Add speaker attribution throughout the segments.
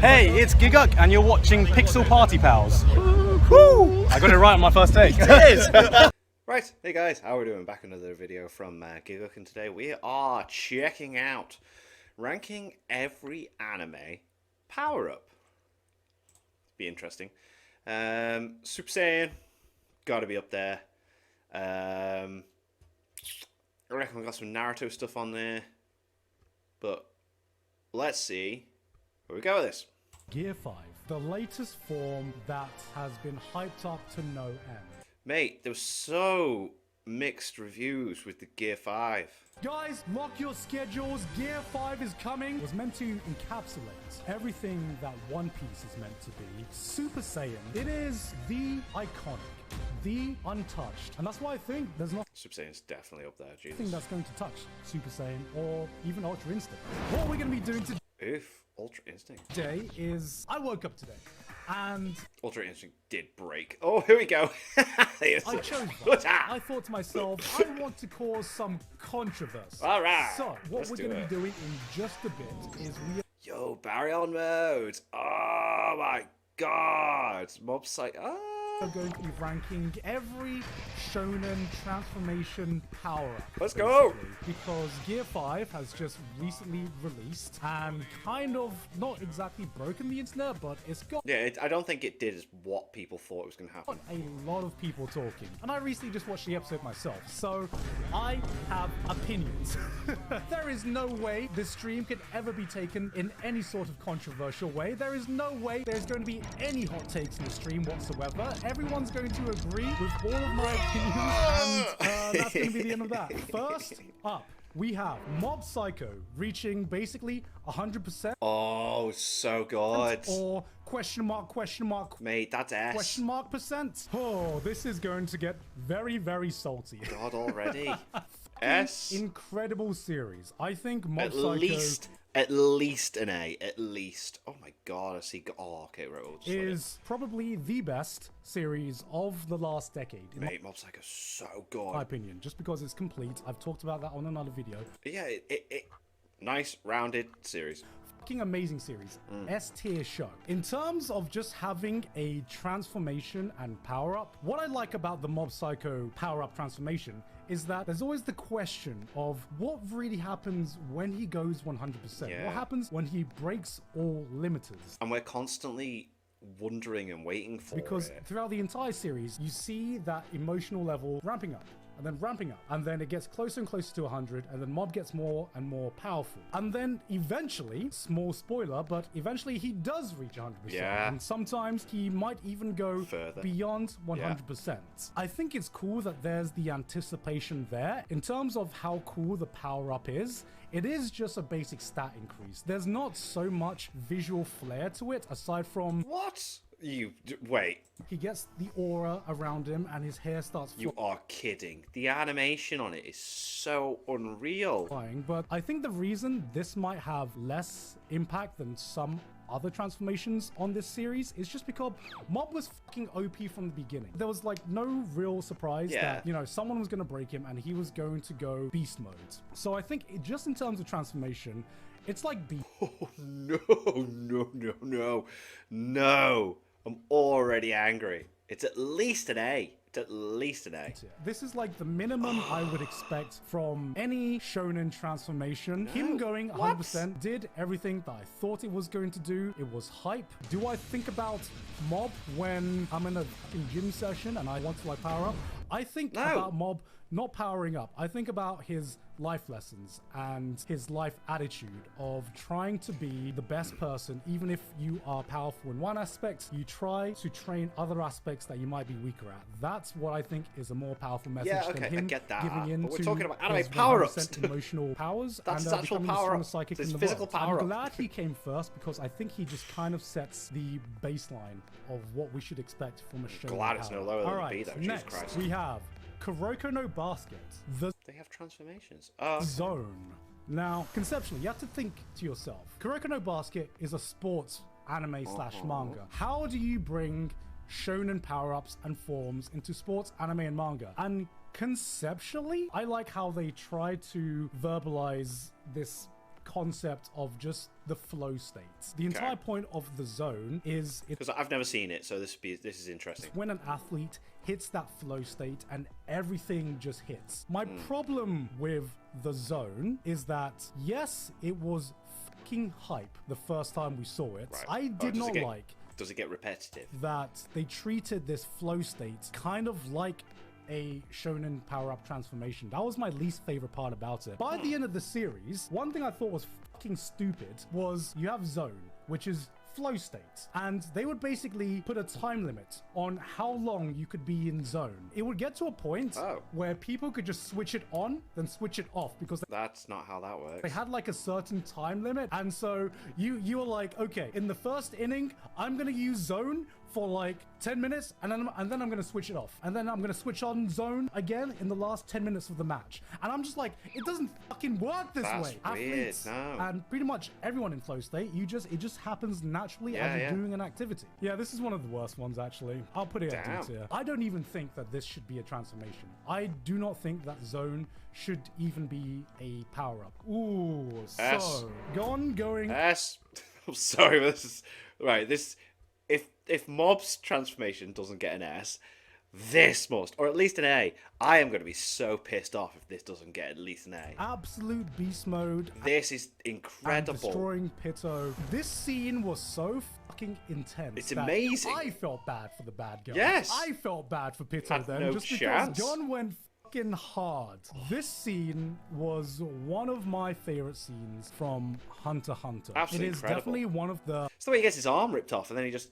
Speaker 1: Hey, it's Gigguk, and you're watching Pixel Party Pals. Woo! I got it right on my first take.
Speaker 2: Right, hey guys, how are we doing? Back another video from Gigguk, and today we are checking out ranking every anime power-up. Be interesting. Super Saiyan, gotta be up there. I reckon we got some Naruto stuff on there, but let's see where we go with this.
Speaker 3: Gear 5, the latest form that has been hyped up to no end.
Speaker 2: Mate, there were so mixed reviews with the Gear 5.
Speaker 3: Guys, lock your schedules. Gear 5 is coming. It was meant to encapsulate everything that One Piece is meant to be. Super Saiyan. It is the iconic, the untouched. And that's why I think there's nothing
Speaker 2: Super Saiyan's definitely up there, Jesus.
Speaker 3: that's going to touch Super Saiyan or even Ultra Instinct. What we're going to be doing
Speaker 2: Oof, Ultra Instinct.
Speaker 3: today is, I woke up today and
Speaker 2: Ultra Instinct did break. Oh, here we go.
Speaker 3: I chose that. I thought to myself, I want to cause some controversy.
Speaker 2: All right,
Speaker 3: So, what
Speaker 2: let's
Speaker 3: we're
Speaker 2: do
Speaker 3: going to
Speaker 2: it.
Speaker 3: be doing in just a bit is we
Speaker 2: Yo, Baryon mode. Oh my god. Mob Psych.
Speaker 3: are going to be ranking every shonen transformation power-up.
Speaker 2: Let's go!
Speaker 3: Because Gear 5 has just recently released and kind of not exactly broken the internet, but it's got
Speaker 2: Yeah, I don't think it did what people thought was going to happen.
Speaker 3: a lot of people talking. And I recently just watched the episode myself, so I have opinions. There is no way this stream could ever be taken in any sort of controversial way. There is no way there's going to be any hot takes in the stream whatsoever. Everyone's going to agree with all of my opinions, and that's going to be the end of that. First up, we have Mob Psycho reaching basically 100%
Speaker 2: Oh, so good.
Speaker 3: or question mark,
Speaker 2: Mate, that's S.
Speaker 3: question mark percent. Oh, this is going to get very, very salty.
Speaker 2: God already. S.
Speaker 3: Incredible series. I think Mob
Speaker 2: At
Speaker 3: Psycho
Speaker 2: least an A. At least. Oh my god, I see. Oh, okay, right. We'll just let it.
Speaker 3: is probably the best series of the last decade, in
Speaker 2: Mate, Mob Psycho's so good.
Speaker 3: my opinion, just because it's complete. I've talked about that on another video.
Speaker 2: Yeah, nice, rounded series.
Speaker 3: Fucking amazing series. S-tier show. In terms of just having a transformation and power-up, what I like about the Mob Psycho power-up transformation is that there's always the question of what really happens when he goes 100%.
Speaker 2: Yeah.
Speaker 3: What happens when he breaks all limiters?
Speaker 2: And we're constantly wondering and waiting for
Speaker 3: Because
Speaker 2: it.
Speaker 3: throughout the entire series, you see that emotional level ramping up. And then ramping up, and then it gets closer and closer to 100, and then Mob gets more and more powerful. And then eventually, small spoiler, but eventually he does reach 100%.
Speaker 2: Yeah.
Speaker 3: And sometimes he might even go
Speaker 2: Further.
Speaker 3: beyond 100%. I think it's cool that there's the anticipation there. In terms of how cool the power-up is, it is just a basic stat increase. There's not so much visual flair to it, aside from
Speaker 2: What? Wait.
Speaker 3: he gets the aura around him and his hair starts
Speaker 2: You are kidding. The animation on it is so unreal.
Speaker 3: flying. But I think the reason this might have less impact than some other transformations on this series is just because Mob was fucking OP from the beginning. There was like no real surprise
Speaker 2: Yeah.
Speaker 3: that, you know, someone was going to break him and he was going to go beast mode. So I think just in terms of transformation, it's like beast.
Speaker 2: Oh, no. I'm already angry. It's at least an A. It's at least an A.
Speaker 3: This is like the minimum I would expect from any shonen transformation. Him going 100% did everything that I thought it was going to do. It was hype. Do I think about Mob when I'm in a fucking gym session and I want to like power up? I think about Mob not powering up. I think about his life lessons and his life attitude of trying to be the best person. Even if you are powerful in one aspect, you try to train other aspects that you might be weaker at. That's what I think is a more powerful message
Speaker 2: Yeah, okay,
Speaker 3: than
Speaker 2: I
Speaker 3: him
Speaker 2: get that,
Speaker 3: giving in
Speaker 2: but we're
Speaker 3: to
Speaker 2: talking about anime
Speaker 3: his
Speaker 2: power-ups.
Speaker 3: 100% emotional powers.
Speaker 2: That's
Speaker 3: and
Speaker 2: his actual
Speaker 3: becoming the
Speaker 2: power-up.
Speaker 3: strongest psychic
Speaker 2: It's
Speaker 3: in the
Speaker 2: physical
Speaker 3: world.
Speaker 2: power-up.
Speaker 3: I'm glad he came first because I think he just kind of sets the baseline of what we should expect from a show.
Speaker 2: Glad it's no lower than
Speaker 3: All
Speaker 2: a
Speaker 3: right,
Speaker 2: B though, Jesus
Speaker 3: next
Speaker 2: Christ.
Speaker 3: we have Kuroko no Basket, the
Speaker 2: They have transformations. Oh,
Speaker 3: zone. Now, conceptually, you have to think to yourself, Kuroko no Basket is a sports anime slash manga. How do you bring shonen power-ups and forms into sports, anime, and manga? And conceptually, I like how they try to verbalize this concept of just the flow states. The entire point of the zone is
Speaker 2: because I've never seen it, so this is interesting.
Speaker 3: when an athlete hits that flow state and everything just hits. My problem with the zone is that, yes, it was fucking hype the first time we saw it.
Speaker 2: Right.
Speaker 3: I did not like
Speaker 2: Does it get repetitive?
Speaker 3: that they treated this flow state kind of like a shonen power-up transformation. That was my least favorite part about it. By the end of the series, one thing I thought was fucking stupid was you have zone, which is flow state, and they would basically put a time limit on how long you could be in zone. It would get to a point where people could just switch it on, then switch it off, because
Speaker 2: That's not how that works.
Speaker 3: they had like a certain time limit. And so you were like, okay, in the first inning, I'm gonna use zone for like 10 minutes, and then I'm gonna switch it off, and then I'm gonna switch on zone again in the last 10 minutes of the match. And I'm just like, it doesn't fucking work this way.
Speaker 2: That's weird.
Speaker 3: Athletes and pretty much everyone in flow state, it just happens naturally as you're doing an activity. Yeah, this is one of the worst ones actually. I'll put it at D tier. I don't even think that this should be a transformation. I do not think that zone should even be a power-up. Ooh, so going
Speaker 2: S. I'm sorry, this is right. This if Mob's transformation doesn't get an S, this must, or at least an A. I am going to be so pissed off if this doesn't get at least an A.
Speaker 3: Absolute beast mode.
Speaker 2: This is incredible.
Speaker 3: Destroying Pitto. This scene was so fucking intense.
Speaker 2: It's amazing.
Speaker 3: I felt bad for the bad guy.
Speaker 2: Yes.
Speaker 3: I felt bad for Pitto
Speaker 2: Had
Speaker 3: then,
Speaker 2: no
Speaker 3: just
Speaker 2: chance.
Speaker 3: because Gon went fucking hard. This scene was one of my favorite scenes from Hunter x Hunter.
Speaker 2: Absolutely
Speaker 3: it is
Speaker 2: incredible.
Speaker 3: definitely one of the
Speaker 2: It's the way he gets his arm ripped off, and then he just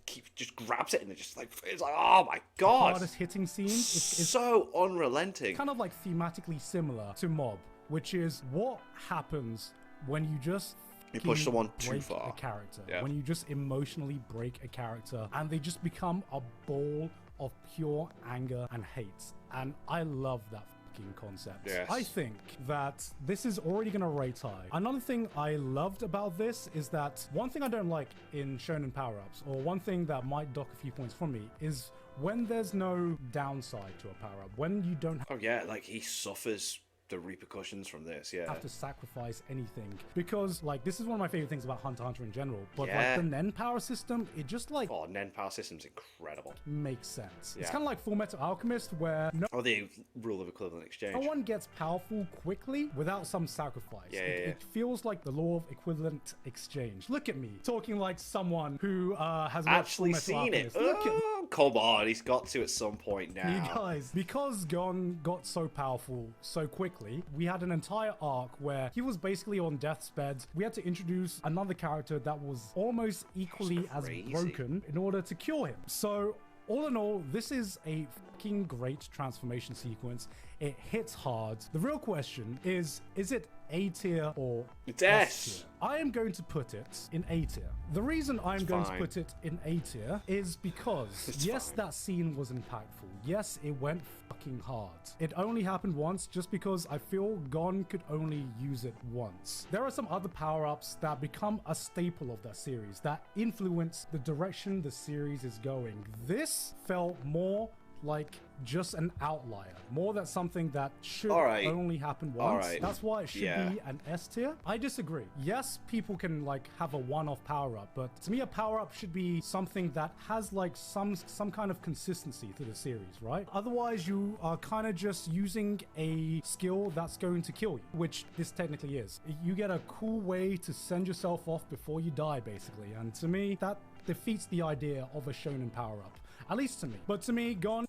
Speaker 2: grabs it, and it's like oh my god,
Speaker 3: hardest hitting scenes. It's
Speaker 2: so unrelenting.
Speaker 3: kind of like thematically similar to Mob, which is what happens when you just
Speaker 2: You push someone too
Speaker 3: break
Speaker 2: far.
Speaker 3: a character.
Speaker 2: Yeah.
Speaker 3: When you just emotionally break a character and they just become a ball of pure anger and hate. And I love that fucking concept.
Speaker 2: Yes.
Speaker 3: I think that this is already going to rate high. Another thing I loved about this is that one thing I don't like in shonen power-ups, or one thing that might dock a few points from me, is when there's no downside to a power-up. When you don't
Speaker 2: Oh yeah, like he suffers the repercussions from this. Yeah.
Speaker 3: have to sacrifice anything, because like this is one of my favorite things about Hunter x Hunter in general, but
Speaker 2: Yeah.
Speaker 3: like the Nen power system, it just like
Speaker 2: Oh, Nen power system's incredible.
Speaker 3: makes sense. It's
Speaker 2: Yeah.
Speaker 3: kind of like Full Metal Alchemist, where no
Speaker 2: Oh, the rule of equivalent exchange.
Speaker 3: one gets powerful quickly without some sacrifice.
Speaker 2: Yeah,
Speaker 3: It feels like the law of equivalent exchange. Look at me talking like someone who has watched
Speaker 2: Actually
Speaker 3: Full Metal
Speaker 2: seen it.
Speaker 3: Alchemist. Look at
Speaker 2: Oh, come on, he's got to at some point now.
Speaker 3: you guys, because Gon got so powerful so quickly, we had an entire arc where he was basically on death's bed. We had to introduce another character that was almost equally as
Speaker 2: crazy.
Speaker 3: broken in order to cure him. So all in all, this is a fucking great transformation sequence. It hits hard. The real question is it A tier or
Speaker 2: It's
Speaker 3: S
Speaker 2: S.
Speaker 3: tier? I am going to put it in A tier. The reason I'm going to
Speaker 2: fine.
Speaker 3: put it in A tier is because
Speaker 2: It's
Speaker 3: yes,
Speaker 2: fine.
Speaker 3: that scene was impactful. Yes, it went fucking hard. It only happened once just because I feel Gon could only use it once. There are some other power-ups that become a staple of that series that influence the direction the series is going. This felt more like just an outlier, more than something that should
Speaker 2: Alright.
Speaker 3: only happen once.
Speaker 2: Alright.
Speaker 3: That's why it should
Speaker 2: Yeah.
Speaker 3: be an S tier. I disagree. Yes, people can like have a one-off power-up, but to me a power-up should be something that has like some kind of consistency to the series, right? Otherwise you are kind of just using a skill that's going to kill you, which this technically is. You get a cool way to send yourself off before you die, basically, and to me that defeats the idea of a shonen power-up, at least to me. But to me, Gon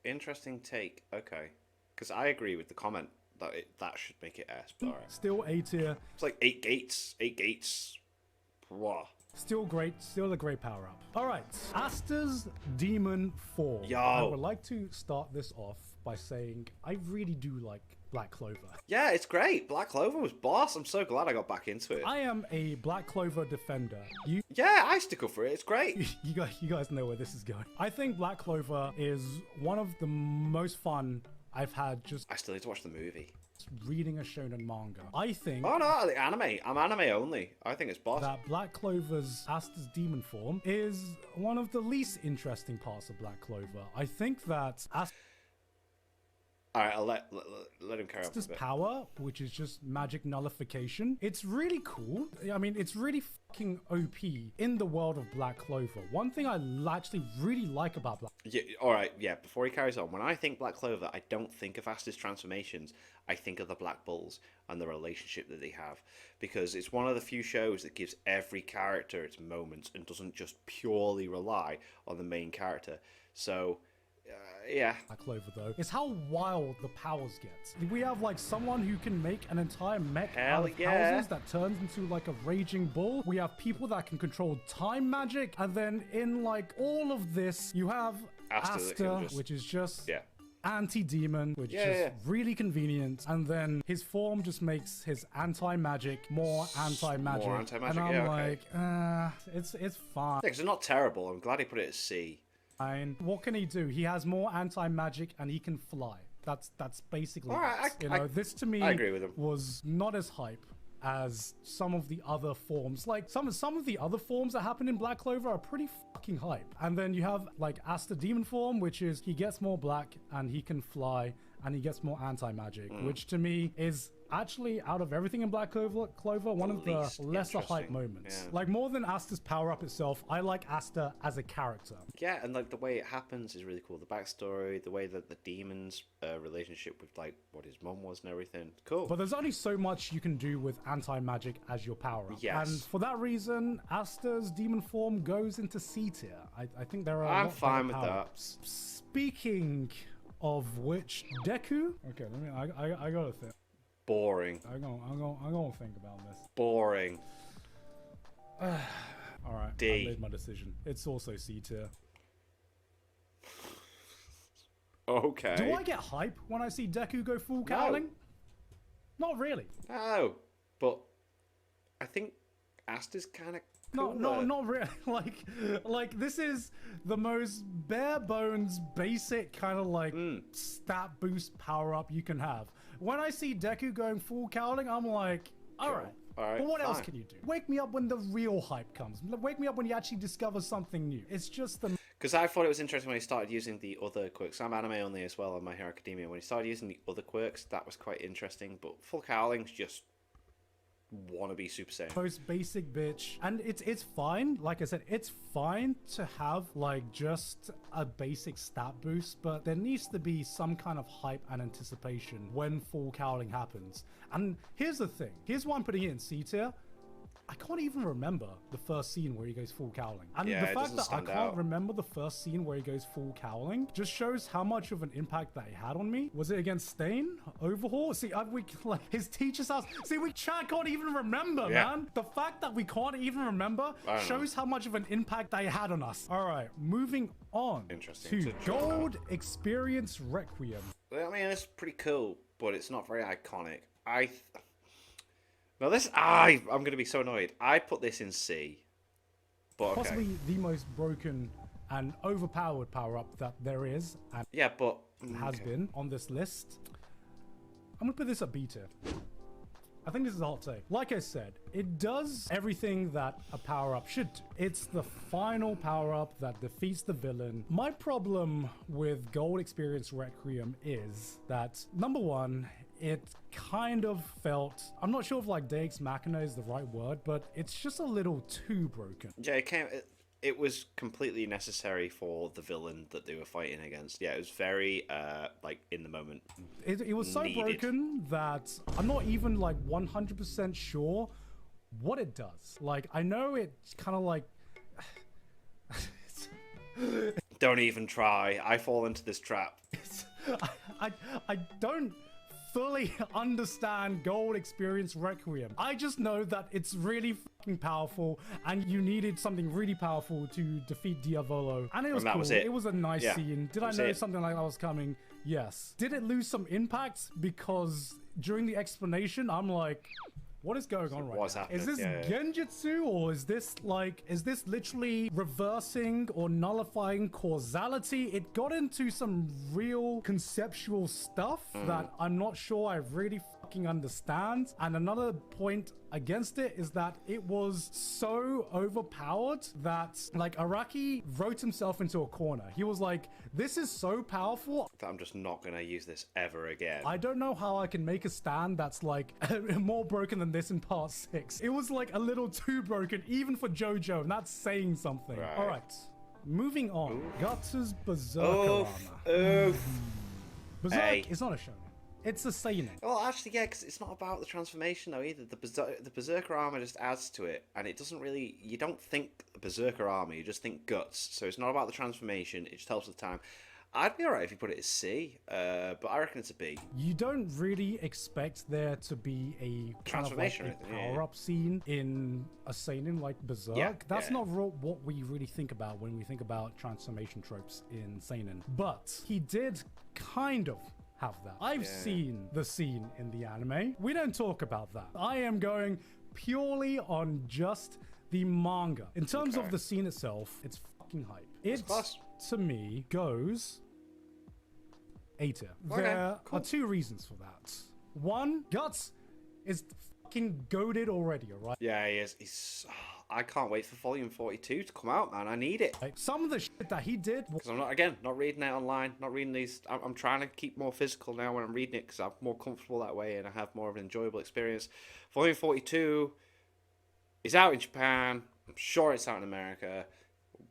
Speaker 2: Interesting take. Okay, because I agree with the comment that that should make it S. But all right.
Speaker 3: still A tier.
Speaker 2: It's like 8 gates. 8 gates. Wow.
Speaker 3: Still great, still a great power up. All right, Asta's Demon Form.
Speaker 2: Yo.
Speaker 3: I would like to start this off by saying I really do like Black Clover.
Speaker 2: Yeah, it's great. Black Clover was boss. I'm so glad I got back into it.
Speaker 3: I am a Black Clover defender.
Speaker 2: Yeah, I stick up for it. It's great.
Speaker 3: You guys know where this is going. I think Black Clover is one of the most fun I've had just
Speaker 2: I still need to watch the movie.
Speaker 3: reading a shonen manga. I think
Speaker 2: Oh no, the anime. I'm anime only. I think it's boss.
Speaker 3: that Black Clover's Asta's Demon Form is one of the least interesting parts of Black Clover. I think that
Speaker 2: All right, I'll let him carry on.
Speaker 3: This power, which is just magic nullification. It's really cool. I mean, it's really fucking OP in the world of Black Clover. One thing I actually really like about Black
Speaker 2: Yeah, all right, yeah, before he carries on, when I think Black Clover, I don't think of Asta's transformations. I think of the Black Bulls and the relationship that they have. Because it's one of the few shows that gives every character its moments and doesn't just purely rely on the main character. So, yeah.
Speaker 3: Black Clover, though, is how wild the powers get. We have, like, someone who can make an entire mech out of houses that turns into, like, a raging bull. We have people that can control time magic. And then in, like, all of this, you have Asta, which is just anti-demon, which is really convenient. And then his form just makes his anti-magic more anti-magic.
Speaker 2: More anti-magic,
Speaker 3: and I'm like, it's fine.
Speaker 2: Yeah, because it's not terrible. I'm glad he put it at C.
Speaker 3: And what can he do? He has more anti-magic and he can fly. That's basically it. This to me
Speaker 2: I agree with him.
Speaker 3: Was not as hype as some of the other forms. Like some of the other forms that happen in Black Clover are pretty fucking hype. And then you have like Asta Demon form, which is he gets more black and he can fly and he gets more anti-magic, which to me is actually, out of everything in Black Clover, one of the lesser hype moments.
Speaker 2: Yeah.
Speaker 3: Like, more than Asta's power-up itself, I like Asta as a character.
Speaker 2: Yeah, and like the way it happens is really cool. The backstory, the way that the demon's relationship with like what his mom was and everything. Cool.
Speaker 3: But there's only so much you can do with anti-magic as your power-up.
Speaker 2: Yes.
Speaker 3: And for that reason, Asta's demon form goes into C tier. I think there are
Speaker 2: I'm fine with that.
Speaker 3: Speaking of which, Deku? Okay, I gotta think.
Speaker 2: Boring.
Speaker 3: I'm gonna think about this.
Speaker 2: Boring.
Speaker 3: All right.
Speaker 2: D.
Speaker 3: I made my decision. It's also C tier.
Speaker 2: Okay.
Speaker 3: Do I get hype when I see Deku go full cowling? Not really.
Speaker 2: No, but I think Asta's kind of
Speaker 3: No, not really. Like this is the most bare bones, basic kind of like stat boost power up you can have. When I see Deku going full cowling, I'm like, all right. But what else can you do? Wake me up when the real hype comes. Wake me up when you actually discover something new. It's just the...
Speaker 2: Because I thought it was interesting when he started using the other quirks. I'm anime only as well on My Hero Academia. When he started using the other quirks, that was quite interesting. But full cowling's just wannabe Super Saiyan.
Speaker 3: Most basic bitch. And it's fine. Like I said, it's fine to have like just a basic stat boost, but there needs to be some kind of hype and anticipation when full cowling happens. And here's the thing. Here's why I'm putting it in C tier. I can't even remember the first scene where he goes full cowling. And the fact that I can't remember the first scene where he goes full cowling just shows how much of an impact that he had on me. Was it against Stain? Overhaul? See, like his teacher's house. See, we can't even remember, man. The fact that we can't even remember shows how much of an impact they had on us. All right, moving on to Gold Experience Requiem.
Speaker 2: Well, I mean, it's pretty cool, but it's not very iconic. Now this, I'm going to be so annoyed. I put this in C, but okay.
Speaker 3: Possibly the most broken and overpowered power-up that there is, and has been on this list. I'm going to put this at B tier. I think this is a hot take. Like I said, it does everything that a power-up should do. It's the final power-up that defeats the villain. My problem with Gold Experience Requiem is that, number one, it kind of felt, I'm not sure if like Deus Machina is the right word, but it's just a little too broken.
Speaker 2: Yeah, it was completely necessary for the villain that they were fighting against. Yeah, it was very like in the moment.
Speaker 3: It was so broken that I'm not even like 100% sure what it does. Like, I know it's kind of like
Speaker 2: don't even try. I fall into this trap.
Speaker 3: I don't fully understand Gold Experience Requiem. I just know that it's really fucking powerful and you needed something really powerful to defeat Diavolo. And it was cool. It was a nice scene. Did I know something like that was coming? Yes. Did it lose some impact? Because during the explanation, I'm like, what is going on right now? Is this Genjutsu, or is this literally reversing or nullifying causality? It got into some real conceptual stuff that I'm not sure I really fucking understand. And another point against it is that it was so overpowered that like Araki wrote himself into a corner. He was like, this is so powerful
Speaker 2: that I'm just not gonna use this ever again.
Speaker 3: I don't know how I can make a stand that's like more broken than this in part 6. It was like a little too broken even for JoJo, and that's saying something.
Speaker 2: Right.
Speaker 3: All right, moving on.
Speaker 2: Oof.
Speaker 3: Gutsu's Berserker
Speaker 2: Oof.
Speaker 3: armor.
Speaker 2: Oof.
Speaker 3: Berserk
Speaker 2: Hey.
Speaker 3: is not a shonen. It's a seinen.
Speaker 2: Well, actually, yeah, because it's not about the transformation though either. The Berserker armor just adds to it, and it doesn't really. You don't think Berserker armor, you just think guts. So it's not about the transformation. It just helps with the time. I'd be alright if you put it as C, but I reckon it's a B.
Speaker 3: You don't really expect there to be a kind of like
Speaker 2: Transformation or
Speaker 3: a
Speaker 2: anything, yeah.
Speaker 3: power-up scene in a seinen like Berserk.
Speaker 2: Yeah,
Speaker 3: That's
Speaker 2: yeah.
Speaker 3: not what we really think about when we think about transformation tropes in seinen. But he did kind of have that. I've seen the scene in the anime. We don't talk about that. I am going purely on just the manga. In terms of the scene itself, it's fucking hype. It,
Speaker 2: class.
Speaker 3: to me, goes A tier.
Speaker 2: Okay,
Speaker 3: There
Speaker 2: cool.
Speaker 3: are two reasons for that. One, Guts is fucking goated already, alright?
Speaker 2: Yeah, he is. He's. I can't wait for Volume 42 to come out, man. I need it.
Speaker 3: Like, some of the shit that he did
Speaker 2: Because I'm not reading it online, not reading these. I'm trying to keep more physical now when I'm reading it because I'm more comfortable that way and I have more of an enjoyable experience. Volume 42 is out in Japan. I'm sure it's out in America.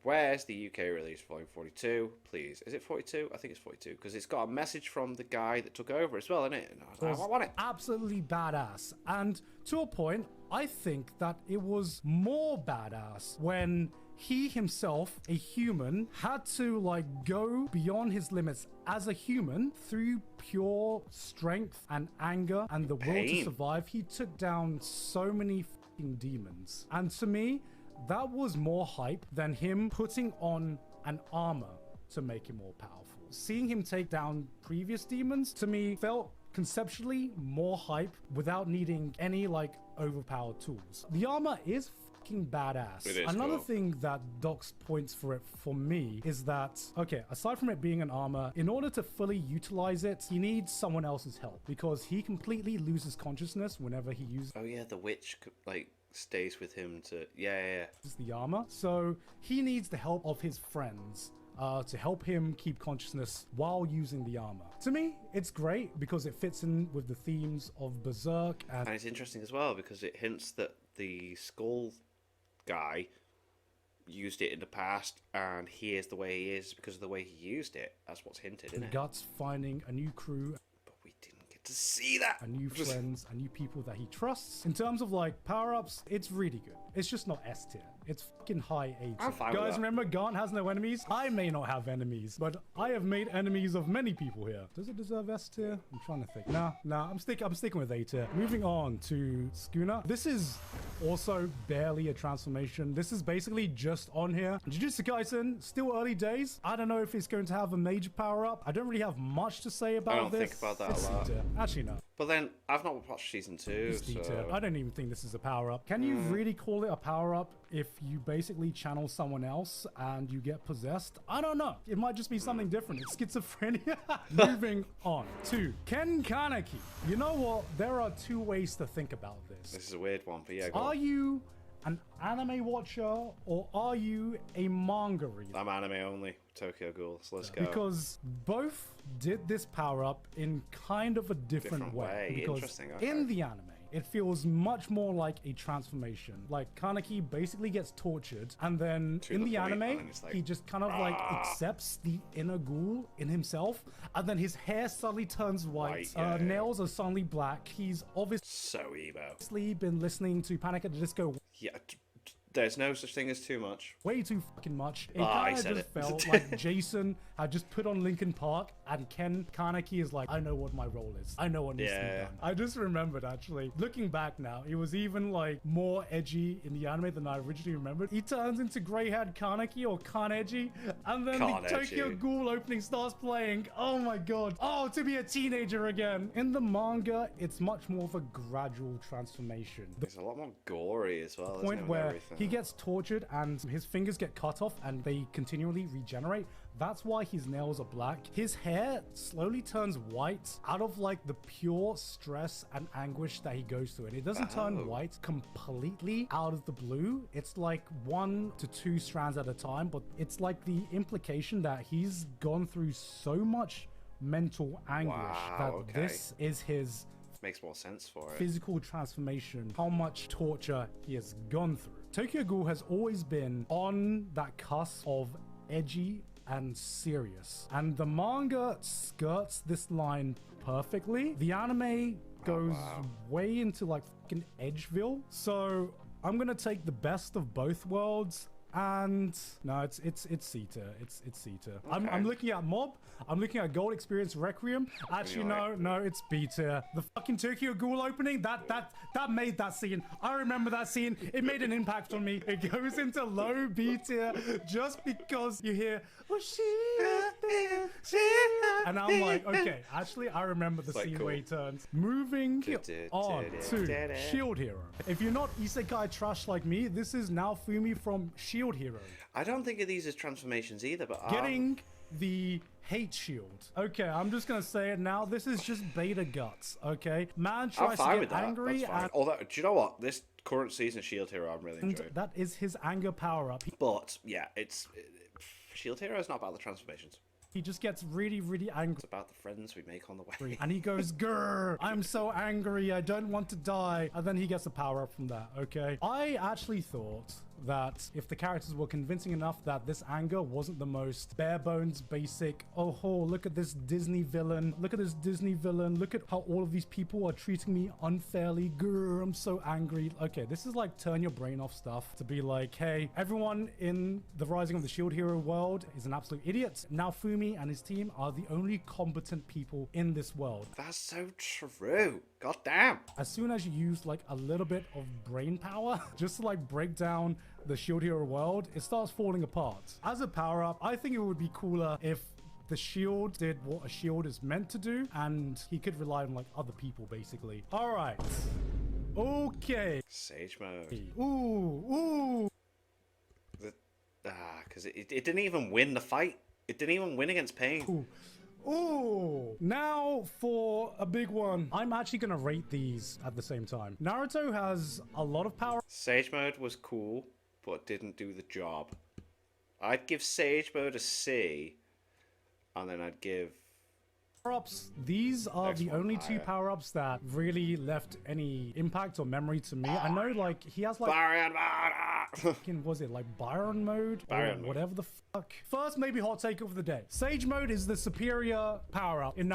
Speaker 2: Where's the UK release for Volume 42? Please. Is it 42? I think it's 42 because it's got a message from the guy that took over as well, isn't it? And I want it.
Speaker 3: absolutely badass. And to a point, I think that it was more badass when he himself, a human, had to like go beyond his limits as a human through pure strength and anger and the will to
Speaker 2: Pain.
Speaker 3: survive. He took down so many fucking demons. And to me, that was more hype than him putting on an armor to make him more powerful. Seeing him take down previous demons, to me, felt conceptually more hype without needing any like overpowered tools. The armor is fucking badass.
Speaker 2: It is
Speaker 3: Another
Speaker 2: cool.
Speaker 3: thing that Docs points for it for me is that, okay, aside from it being an armor, in order to fully utilize it, he needs someone else's help because he completely loses consciousness whenever he uses
Speaker 2: Oh yeah, the witch like stays with him to yeah.
Speaker 3: the armor. So he needs the help of his friends to help him keep consciousness while using the armor. To me, it's great because it fits in with the themes of Berserk and
Speaker 2: And it's interesting as well because it hints that the skull guy used it in the past and he is the way he is because of the way he used it. That's what's hinted, isn't it?
Speaker 3: Guts finding a new crew,
Speaker 2: But we didn't get to see that.
Speaker 3: and new friends, and new people that he trusts. In terms of like power-ups, it's really good. It's just not S tier. It's fucking high A tier.
Speaker 2: I'm fine with
Speaker 3: Guys,
Speaker 2: that.
Speaker 3: remember Gaunt has no enemies? I may not have enemies, but I have made enemies of many people here. Does it deserve S tier? I'm trying to think. Nah, I'm sticking with A tier. Moving on to Schooner. This is also barely a transformation. This is basically just on here. Jujutsu Kaisen, still early days. I don't know if it's going to have a major power-up. I don't really have much to say about
Speaker 2: don't
Speaker 3: this.
Speaker 2: think about that a
Speaker 3: It's C
Speaker 2: lot.
Speaker 3: tier. Actually, no.
Speaker 2: But then I've not watched season 2,
Speaker 3: It's D tier.
Speaker 2: so
Speaker 3: I don't even think this is a power-up. Can you really call it a power-up if you basically channel someone else and you get possessed? I don't know. It might just be something different. It's schizophrenia. Moving on to Ken Kaneki. You know what? There are two ways to think about this.
Speaker 2: this is a weird one. But yeah, go
Speaker 3: Are
Speaker 2: on.
Speaker 3: you an anime watcher or are you a manga reader?
Speaker 2: I'm anime only. Tokyo Ghoul. So let's go.
Speaker 3: Because both did this power up in kind of a different
Speaker 2: Different
Speaker 3: way.
Speaker 2: way.
Speaker 3: Because
Speaker 2: Interesting, okay.
Speaker 3: in the anime, it feels much more like a transformation. Like Kaneki basically gets tortured, and then
Speaker 2: To
Speaker 3: in
Speaker 2: the
Speaker 3: the
Speaker 2: point,
Speaker 3: anime,
Speaker 2: and then it's like,
Speaker 3: he just kind of like accepts the inner ghoul in himself, and then his hair suddenly turns white,
Speaker 2: yeah.
Speaker 3: nails are suddenly black. He's obviously
Speaker 2: So emo.
Speaker 3: been listening to Panic at the Disco
Speaker 2: Yeah. There's no such thing as too much.
Speaker 3: way too fucking much. It
Speaker 2: I
Speaker 3: kind of
Speaker 2: said
Speaker 3: just
Speaker 2: it.
Speaker 3: felt like Jason had just put on Linkin Park and Ken Kaneki is like, I know what my role is. I know what needs to be
Speaker 2: Yeah.
Speaker 3: done. I just remembered actually. Looking back now, it was even like more edgy in the anime than I originally remembered. He turns into grey-haired Kaneki or Kaneji, and then the
Speaker 2: Kaneji.
Speaker 3: Tokyo Ghoul opening starts playing. Oh my god. Oh, to be a teenager again. In the manga, it's much more of a gradual transformation. The
Speaker 2: It's a lot more gory as well. isn't it,
Speaker 3: point
Speaker 2: with
Speaker 3: where
Speaker 2: everything?
Speaker 3: he gets tortured and his fingers get cut off and they continually regenerate. That's why his nails are black. His hair slowly turns white out of like the pure stress and anguish that he goes through. And it doesn't turn white completely out of the blue. It's like 1 to 2 strands at a time, but it's like the implication that he's gone through so much mental anguish that this is his
Speaker 2: makes more sense for it.
Speaker 3: Physical transformation, how much torture he has gone through. Tokyo Ghoul has always been on that cusp of edgy and serious, and the manga skirts this line perfectly. The anime goes way into like fucking Edgeville, so I'm gonna take the best of both worlds. And no, it's C tier. It's C tier.
Speaker 2: Okay.
Speaker 3: I'm looking at Mob. I'm looking at Gold Experience Requiem. Actually, no, it's B tier. The fucking Tokyo Ghoul opening, that made that scene. I remember that scene. It made an impact on me. It goes into low B tier just because you hear, oh shit, and I'm like, okay, actually, I remember the scene where he turns. Moving on to Shield Hero. If you're not isekai trash like me, this is Naofumi from Shield Hero.
Speaker 2: I don't think of these as transformations either, but
Speaker 3: getting the hate shield. Okay, I'm just gonna say it now. This is just beta guts. Okay, man tries to get angry. And
Speaker 2: although, do you know what? This current season of Shield Hero, I'm really enjoying.
Speaker 3: That is his anger power up.
Speaker 2: But yeah, Shield Hero is not about the transformations.
Speaker 3: He just gets really, really angry.
Speaker 2: It's about the friends we make on the way.
Speaker 3: And he goes, grrr, I'm so angry. I don't want to die. And then he gets a power up from that. Okay. I actually thought that if the characters were convincing enough that this anger wasn't the most bare bones basic, oh, look at this Disney villain. Look at this Disney villain. Look at how all of these people are treating me unfairly. Grrr, I'm so angry. Okay, this is like turn your brain off stuff to be like, hey, everyone in the Rising of the Shield Hero world is an absolute idiot. Naofumi and his team are the only competent people in this world.
Speaker 2: That's so true. God damn.
Speaker 3: As soon as you use like a little bit of brain power just to like break down the Shield Hero world, it starts falling apart. As a power-up, I think it would be cooler if the shield did what a shield is meant to do, and he could rely on like other people, basically. All right. Okay.
Speaker 2: Sage mode.
Speaker 3: Ooh.
Speaker 2: Because it didn't even win the fight. It didn't even win against Pain.
Speaker 3: Ooh. Now for a big one. I'm actually going to rate these at the same time. Naruto has a lot of power.
Speaker 2: Sage mode was cool, but didn't do the job. I'd give Sage mode a C, and then I'd give
Speaker 3: power-ups. These are the only two power-ups that really left any impact or memory to me. I know, like, he has like was it like Byron mode or whatever the fuck? First, maybe hot take of the day. Sage mode is the superior power-up in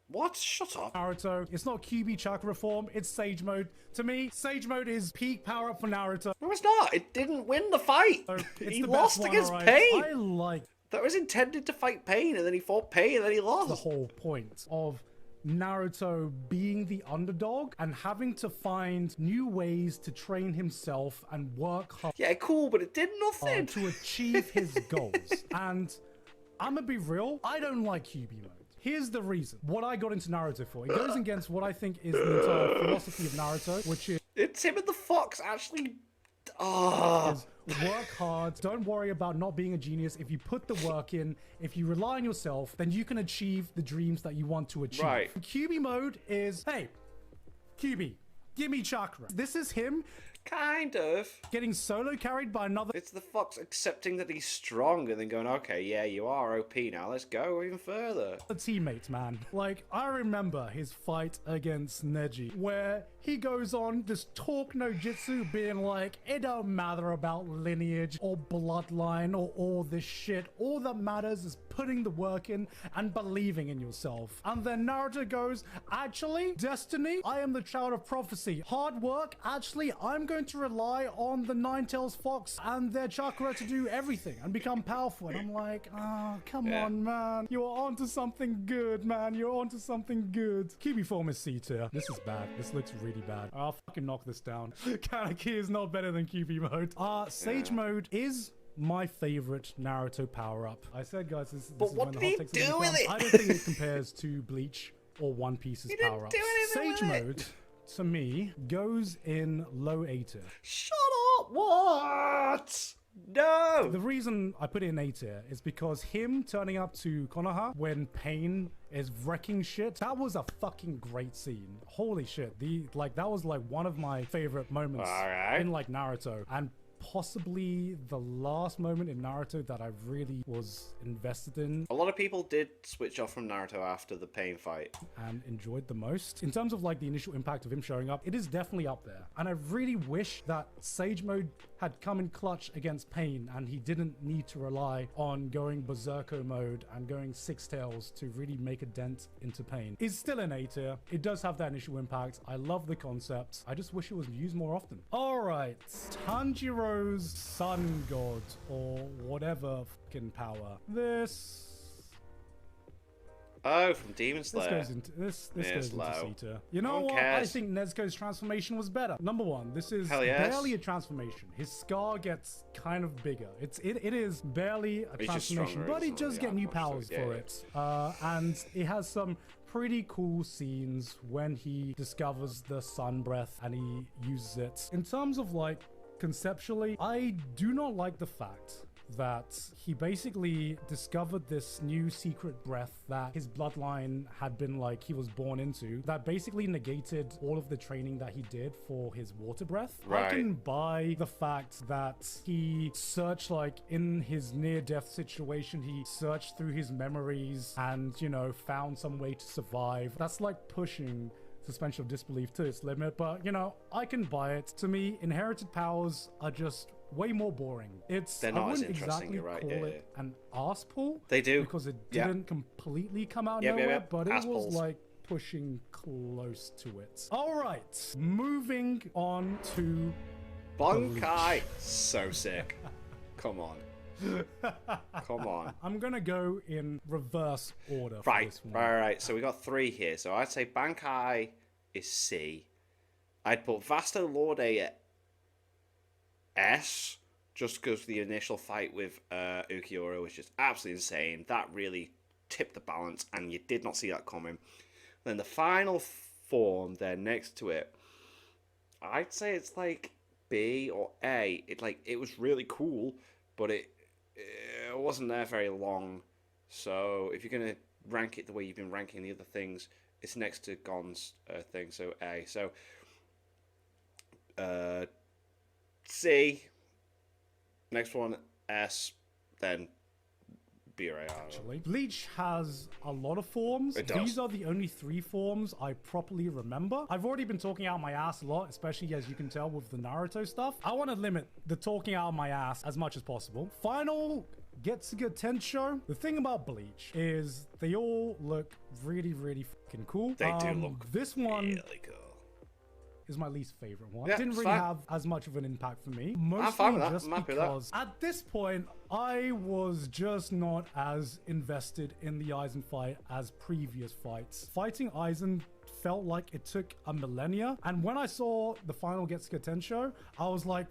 Speaker 2: What? Shut up.
Speaker 3: Naruto. It's not QB chakra form, it's Sage mode. To me, Sage mode is peak power up for Naruto.
Speaker 2: No, it's not. It didn't win the fight.
Speaker 3: So
Speaker 2: he lost against
Speaker 3: right?
Speaker 2: Pain.
Speaker 3: I like
Speaker 2: that was intended to fight Pain, and then he fought Pain, and then he lost.
Speaker 3: The whole point of Naruto being the underdog and having to find new ways to train himself and work hard.
Speaker 2: Yeah, cool, but it did nothing.
Speaker 3: To achieve his goals. And I'm gonna be real, I don't like QB mode. Here's the reason. What I got into Naruto for. It goes against what I think is the entire philosophy of Naruto, which is...
Speaker 2: It's him and the fox actually...
Speaker 3: Work hard. Don't worry about not being a genius. If you put the work in, if you rely on yourself, then you can achieve the dreams that you want to achieve.
Speaker 2: Right.
Speaker 3: QB mode is, hey, QB, give me chakra. This is him...
Speaker 2: Kind of.
Speaker 3: Getting solo carried by another...
Speaker 2: It's the fox accepting that he's strong and then going, okay, yeah, you are OP now. Let's go even further.
Speaker 3: The teammates, man. Like, I remember his fight against Neji, where he goes on this talk no jutsu being like, it don't matter about lineage or bloodline or all this shit. All that matters is putting the work in and believing in yourself. And then Naruto goes, actually, destiny, I am the child of prophecy. Hard work, actually, I'm going to rely on the Nine-Tails Fox and their chakra to do everything and become powerful. And I'm like, oh, come on, man. You're onto something good, man. You're onto something good. QB form is C tier. This is bad. This looks really bad. I'll fucking knock this down. Kaneki is not better than QB mode. Sage mode is my favorite Naruto power-up. I said, guys, this is
Speaker 2: what did he do with it?
Speaker 3: I don't think it compares to Bleach or One Piece's power-ups. Sage mode, to me, goes in low A tier.
Speaker 2: Shut up! What? No! Oh!
Speaker 3: The reason I put it in A tier is because him turning up to Konoha when Pain is wrecking shit, that was a fucking great scene. Holy shit. That was like one of my favorite moments in like Naruto, and possibly the last moment in Naruto that I really was invested in.
Speaker 2: A lot of people did switch off from Naruto after the Pain fight.
Speaker 3: And enjoyed the most. In terms of like the initial impact of him showing up, it is definitely up there. And I really wish that Sage Mode had come in clutch against Pain and he didn't need to rely on going Berserker mode and going Six Tails to really make a dent into Pain. It's still an A tier. It does have that initial impact. I love the concept. I just wish it was used more often. All right, Tanjiro's Sun God or whatever fucking power. This
Speaker 2: Oh, from Demon Slayer.
Speaker 3: This goes into
Speaker 2: low.
Speaker 3: C tier. You know
Speaker 2: No one
Speaker 3: what? I
Speaker 2: cares.
Speaker 3: think Nezuko's transformation was better. Number one, this is
Speaker 2: Hell yes.
Speaker 3: barely a transformation. His scar gets kind of bigger. It is barely a
Speaker 2: He's just
Speaker 3: transformation,
Speaker 2: stronger,
Speaker 3: but he
Speaker 2: isn't
Speaker 3: does
Speaker 2: he?
Speaker 3: get
Speaker 2: Yeah,
Speaker 3: new
Speaker 2: of course,
Speaker 3: powers
Speaker 2: yeah,
Speaker 3: for
Speaker 2: yeah.
Speaker 3: it. And it has some pretty cool scenes when he discovers the sun breath and he uses it. In terms of like conceptually, I do not like the fact that he basically discovered this new secret breath that his bloodline had been like he was born into, that basically negated all of the training that he did for his water breath. I
Speaker 2: Right.
Speaker 3: can buy the fact that he searched, like in his near-death situation, he searched through his memories and, you know, found some way to survive. That's like pushing suspension of disbelief to its limit, but you know, I can buy it. To me, inherited powers are just way more boring.
Speaker 2: They're not
Speaker 3: I
Speaker 2: as
Speaker 3: wouldn't
Speaker 2: interesting,
Speaker 3: exactly
Speaker 2: you're right,
Speaker 3: call
Speaker 2: yeah,
Speaker 3: it an arse pull.
Speaker 2: They do.
Speaker 3: Because it
Speaker 2: Yeah.
Speaker 3: didn't completely come out
Speaker 2: Yep, yep,
Speaker 3: nowhere,
Speaker 2: yep.
Speaker 3: but it
Speaker 2: Ass
Speaker 3: was
Speaker 2: pulls.
Speaker 3: like pushing close to it. All right, moving on to
Speaker 2: Bankai! So sick. Come on. Come on.
Speaker 3: I'm gonna go in reverse order for
Speaker 2: Right,
Speaker 3: this one.
Speaker 2: right. So we got three here. So I'd say Bankai is C. I'd put Vasto Lorde at S, just because the initial fight with Ukiura was just absolutely insane. That really tipped the balance, and you did not see that coming. Then the final form there next to it, I'd say it's like B or A. It was really cool, but it wasn't there very long. So if you're gonna rank it the way you've been ranking the other things, it's next to Gon's thing, so A. So C. Next one S. Then B or A. I don't know.
Speaker 3: Actually, Bleach has a lot of forms.
Speaker 2: It does.
Speaker 3: These are the only 3 forms I properly remember. I've already been talking out my ass a lot, especially as you can tell with the Naruto stuff. I want to limit the talking out my ass as much as possible. Final Getsuga Tensho. The thing about Bleach is they all look really, really fucking cool.
Speaker 2: They do look
Speaker 3: This one
Speaker 2: really cool.
Speaker 3: is my least favorite one.
Speaker 2: Yeah,
Speaker 3: Didn't
Speaker 2: it's
Speaker 3: really
Speaker 2: fine.
Speaker 3: have as much of an impact for me. Mostly
Speaker 2: fine with that.
Speaker 3: just
Speaker 2: I'm happy with that.
Speaker 3: because at this point, I was just not as invested in the Aizen fight as previous fights. Fighting Aizen felt like it took a millennia. And when I saw the final Getsuga Tensho, I was like,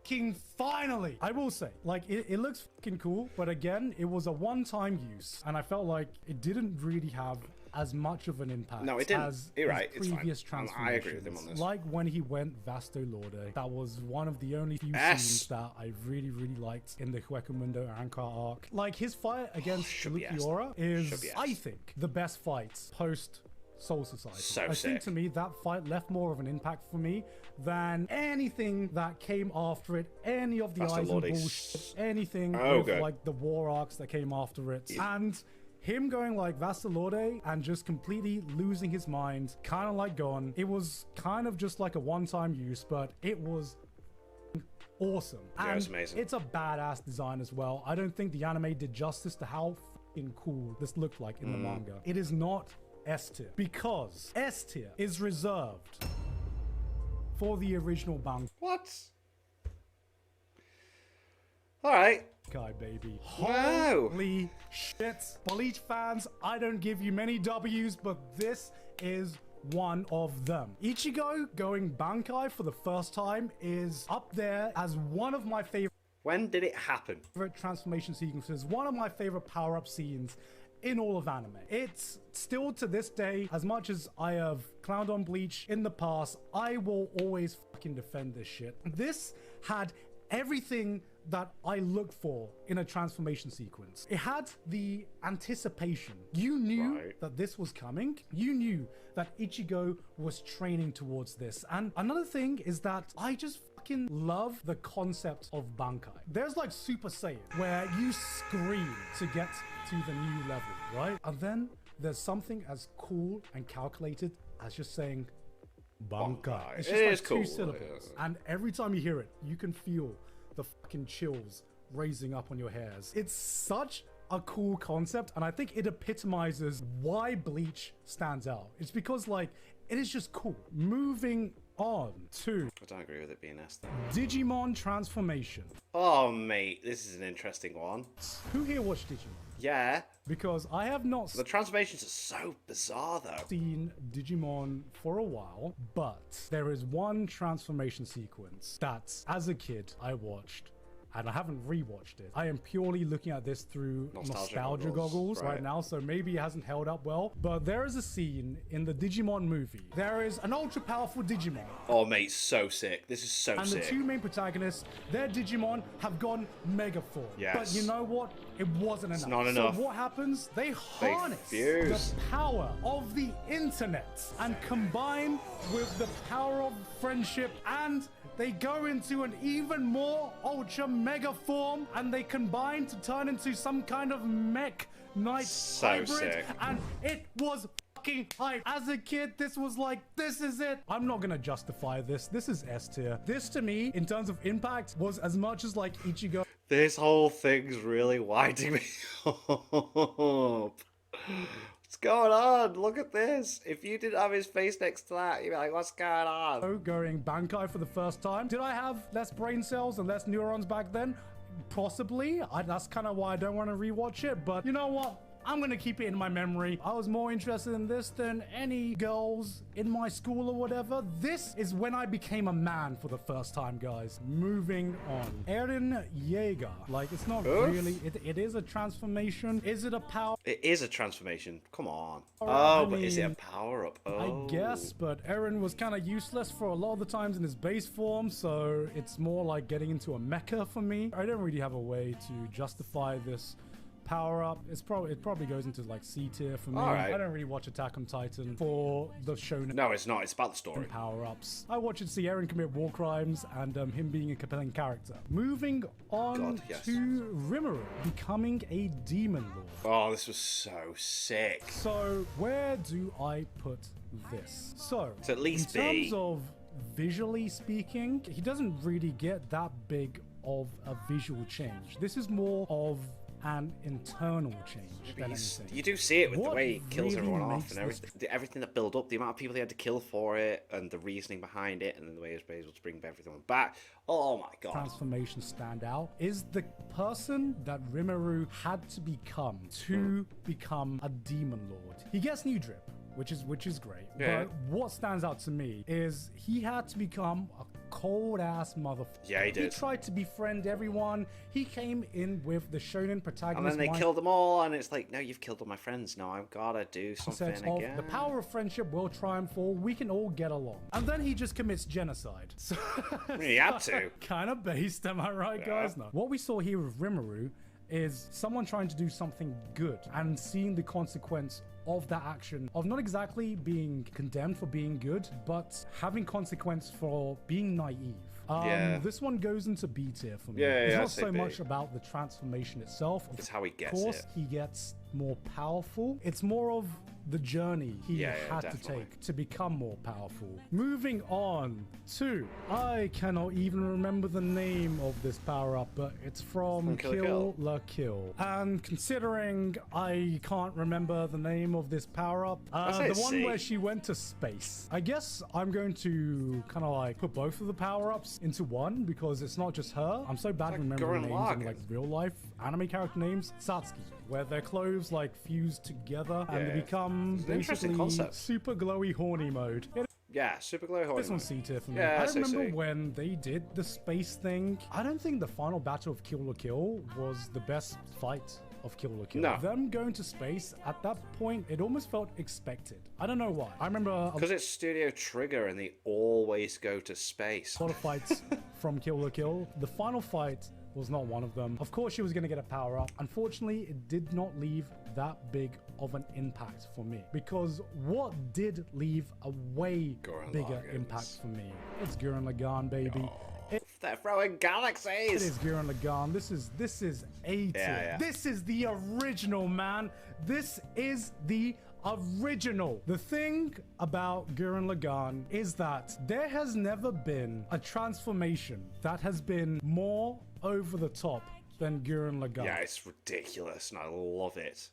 Speaker 3: fucking finally! I will say, like, it looks fucking cool, but again, it was a one-time use. And I felt like it didn't really have as much of an impact
Speaker 2: No, it didn't.
Speaker 3: as
Speaker 2: You're
Speaker 3: his
Speaker 2: right, it's fine.
Speaker 3: previous
Speaker 2: I agree with him on
Speaker 3: transformations.
Speaker 2: this.
Speaker 3: Like when he went Vasto Lorde, that was one of the only few
Speaker 2: S.
Speaker 3: scenes that I really, really liked in the Huecomundo Ankar arc. Like his fight against
Speaker 2: should be S.
Speaker 3: Lukiora
Speaker 2: Should
Speaker 3: is,
Speaker 2: be S.
Speaker 3: I think, the best fight post Soul Society.
Speaker 2: So
Speaker 3: I think
Speaker 2: sick.
Speaker 3: to me that fight left more of an impact for me than anything that came after it, any of the
Speaker 2: Vasto
Speaker 3: Aizen
Speaker 2: Lorde's-
Speaker 3: bullshit, anything
Speaker 2: Oh,
Speaker 3: with
Speaker 2: good.
Speaker 3: like the war arcs that came after it. And him going like Vasto Lorde and just completely losing his mind, kind of like Gon. It was kind of just like a one-time use, but it was awesome.
Speaker 2: Yeah, it was
Speaker 3: And
Speaker 2: amazing.
Speaker 3: it's a badass design as well. I don't think the anime did justice to how fucking cool this looked like in the manga. It is not S tier because S tier is reserved for the original
Speaker 2: What? Alright.
Speaker 3: Bankai, baby.
Speaker 2: Wow.
Speaker 3: Holy shit. Bleach fans, I don't give you many W's, but this is one of them. Ichigo going Bankai for the first time is up there as one of my favorite
Speaker 2: When did it happen?
Speaker 3: transformation sequences, one of my favorite power-up scenes in all of anime. It's still to this day, as much as I have clowned on Bleach in the past, I will always fucking defend this shit. This had everything that I look for in a transformation sequence. It had the anticipation. You knew that this was coming. You knew that Ichigo was training towards this. And another thing is that I just fucking love the concept of Bankai. There's like Super Saiyan where you scream to get to the new level, right? And then there's something as cool and calculated as just saying Bankai. It's just like
Speaker 2: cool.
Speaker 3: 2 syllables. And every time you hear it, you can feel the fucking chills raising up on your hairs. It's such a cool concept, and I think it epitomizes why Bleach stands out. It's because, like, it is just cool. Moving on to...
Speaker 2: I don't agree with it being S though.
Speaker 3: Digimon transformation.
Speaker 2: Oh, mate, this is an interesting one.
Speaker 3: Who here watched Digimon?
Speaker 2: Yeah.
Speaker 3: Because I have not
Speaker 2: The transformations are so bizarre, though.
Speaker 3: seen Digimon for a while, but there is one transformation sequence that, as a kid, I watched, and I haven't rewatched it. I am purely looking at this through nostalgia goggles right now, so maybe it hasn't held up well. But there is a scene in the Digimon movie. There is an ultra powerful Digimon.
Speaker 2: Oh, mate, so sick. This is so sick.
Speaker 3: And the two main protagonists, their Digimon have gone Mega Form.
Speaker 2: Yes.
Speaker 3: But you know what? It wasn't enough.
Speaker 2: It's not enough.
Speaker 3: So what happens? They harness
Speaker 2: fuse.
Speaker 3: the power of the internet and combine with the power of friendship, and they go into an even more ultra mega form, and they combine to turn into some kind of mech knight hybrid.
Speaker 2: Sick.
Speaker 3: And it was fucking hype. As a kid, this was like, this is it. I'm not gonna justify this. This is S tier. This to me, in terms of impact, was as much as like Ichigo.
Speaker 2: This whole thing's really winding me up. What's going on? Look at this. If you didn't have his face next to that, you'd be like, what's going on?
Speaker 3: Going Bankai for the first time. Did I have less brain cells and less neurons back then? Possibly. That's kind of why I don't want to rewatch it. But you know what? I'm going to keep it in my memory. I was more interested in this than any girls in my school or whatever. This is when I became a man for the first time, guys. Moving on. Eren Yeager. Like, it's not really... It is a transformation. Is it a power?
Speaker 2: It is a transformation. Come on.
Speaker 3: I
Speaker 2: But is it a
Speaker 3: mean,
Speaker 2: power-up? Oh.
Speaker 3: I guess, but Eren was kind of useless for a lot of the times in his base form, so it's more like getting into a mecha for me. I don't really have a way to justify this power up. It probably goes into like C tier for me.
Speaker 2: Alright.
Speaker 3: I don't really watch Attack on Titan for the shonen
Speaker 2: No, it's not. It's about the story.
Speaker 3: power ups. I watch it to see Eren commit war crimes and him being a compelling character. Moving on
Speaker 2: God, yes.
Speaker 3: to Rimuru becoming a demon lord.
Speaker 2: Oh, this was so sick.
Speaker 3: So where do I put this? So
Speaker 2: It's at least
Speaker 3: in
Speaker 2: B.
Speaker 3: terms of visually speaking, he doesn't really get that big of a visual change. This is more of an internal change than anything.
Speaker 2: You do see it with the
Speaker 3: What
Speaker 2: way he kills
Speaker 3: really
Speaker 2: everyone off
Speaker 3: makes
Speaker 2: and everything. Everything that built up, the amount of people he had to kill for it, and the reasoning behind it, and then the way he was able to bring everything back. Oh my god.
Speaker 3: Transformation stand out is the person that Rimuru had to become a demon lord. He gets new drip, which is great.
Speaker 2: Yeah.
Speaker 3: But what stands out to me is he had to become a cold ass motherfucker.
Speaker 2: Yeah, he did.
Speaker 3: He tried to befriend everyone. He came in with the shonen protagonist.
Speaker 2: And then they killed them all, and it's like, no, you've killed all my friends. No, I've gotta do something again.
Speaker 3: The power of friendship will triumph all. We can all get along. And then he just commits genocide. So,
Speaker 2: He had to.
Speaker 3: Kind of based, am I right, guys? No. What we saw here with Rimuru is someone trying to do something good and seeing the consequence of that action, of not exactly being condemned for being good, but having consequence for being naive. This one goes into B tier for me. It's not so much about the transformation itself.
Speaker 2: It's how he gets
Speaker 3: Of course,
Speaker 2: it.
Speaker 3: he gets more powerful. It's more of the journey he had
Speaker 2: definitely.
Speaker 3: to take to become more powerful. Moving on to, I cannot even remember the name of this power-up, but it's from Kill la Kill. And considering I can't remember the name of this power-up, the one where she went to space, I guess I'm going to kind of like put both of the power-ups into one, because it's not just her. I'm so bad at remembering names in like real life anime character names. Satsuki, where their clothes like fuse together and they become basically super glowy horny mode.
Speaker 2: Yeah, super glowy horny.
Speaker 3: This one's C tier for me.
Speaker 2: Yeah,
Speaker 3: I remember when they did the space thing. I don't think the final battle of Kill la Kill was the best fight of Kill la Kill.
Speaker 2: No.
Speaker 3: Them going to space, at that point, it almost felt expected. I don't know why. I remember
Speaker 2: because it's Studio Trigger and they always go to space.
Speaker 3: a lot of fights from Kill la Kill. The final fight was not one of them. Of course, she was going to get a power up. Unfortunately, it did not leave that big of an impact for me, because what did leave a way bigger impact for me? It's Gurren Lagann, baby.
Speaker 2: They're throwing galaxies.
Speaker 3: It is Gurren Lagann. This is A tier.
Speaker 2: Yeah.
Speaker 3: This is the original, man. This is the original. The thing about Gurren Lagann is that there has never been a transformation that has been more over the top than Gurren Lagann.
Speaker 2: Yeah, it's ridiculous, and I love it.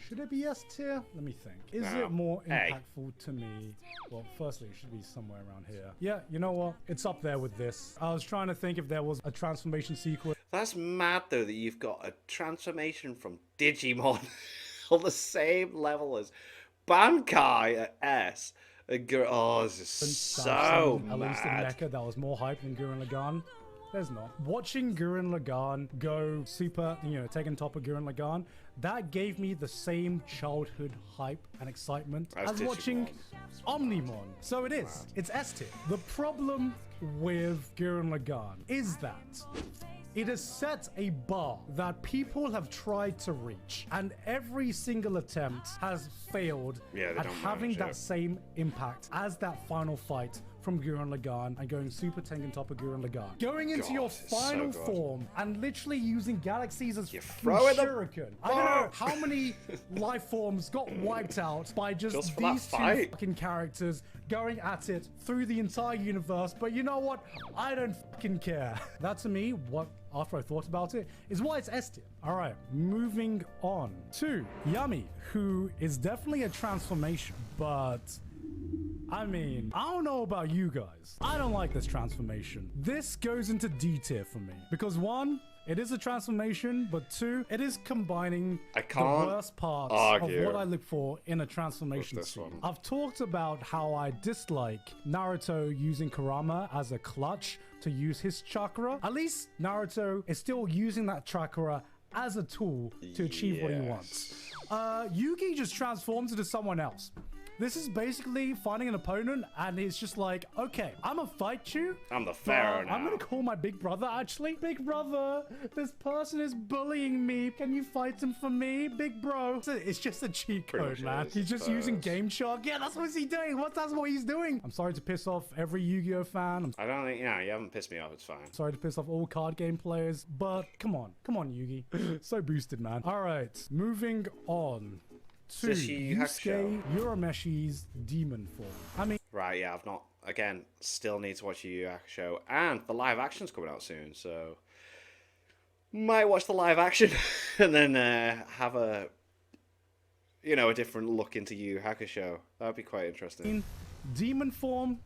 Speaker 3: Should it be S tier? Let me think. Is it more impactful to me? Well, firstly, it should be somewhere around here. Yeah, you know what? It's up there with this. I was trying to think if there was a transformation sequence.
Speaker 2: That's mad, though, that you've got a transformation from Digimon on the same level as Bankai at S. Oh, this is so
Speaker 3: At least in
Speaker 2: mad.
Speaker 3: Mecha, that was more hype than Gurren Lagann. There's not. Watching Gurren Lagann go super, taking top of Gurren Lagann, that gave me the same childhood hype and excitement as watching Omnimon. So it is. It's S tier. The problem with Gurren Lagann is that it has set a bar that people have tried to reach, and every single attempt has failed at having that same impact as that final fight from Gurren Lagann and going Super Tengen Toppa Gurren Lagann. Going into your final form and literally using galaxies as shuriken. I don't know how many life forms got wiped out by just these two fucking characters going at it through the entire universe, but you know what? I don't fucking care. That to me, after I thought about it, is why it's S tier. All right, moving on to Yami, who is definitely a transformation, but I mean, I don't know about you guys. I don't like this transformation. This goes into D tier for me because one, it is a transformation, but two, it is combining the worst parts of what I look for in a transformation scene. I've talked about how I dislike Naruto using Kurama as a clutch to use his chakra. At least Naruto is still using that chakra as a tool to achieve what he wants. Yugi just transforms into someone else. This is basically finding an opponent, and it's just like, okay, I'm gonna fight you.
Speaker 2: I'm the pharaoh now.
Speaker 3: I'm gonna call my big brother, actually. Big brother, this person is bullying me. Can you fight him for me, big bro? It's just a cheat code, man. He's just using Game Shark. Yeah, that's what he's doing. That's what he's doing. I'm sorry to piss off every Yu-Gi-Oh fan.
Speaker 2: I don't think, you haven't pissed me off. It's fine.
Speaker 3: Sorry to piss off all card game players, but come on, Yugi. So boosted, man. All right, moving on to Yusuke Urameshi's demon form. I mean,
Speaker 2: right, yeah, I've not, again, still need to watch Yu Yu Hakusho, and the live action's coming out soon, so might watch the live action and then have a different look into Yu Yu Hakusho. That would be quite interesting.
Speaker 3: Demon form,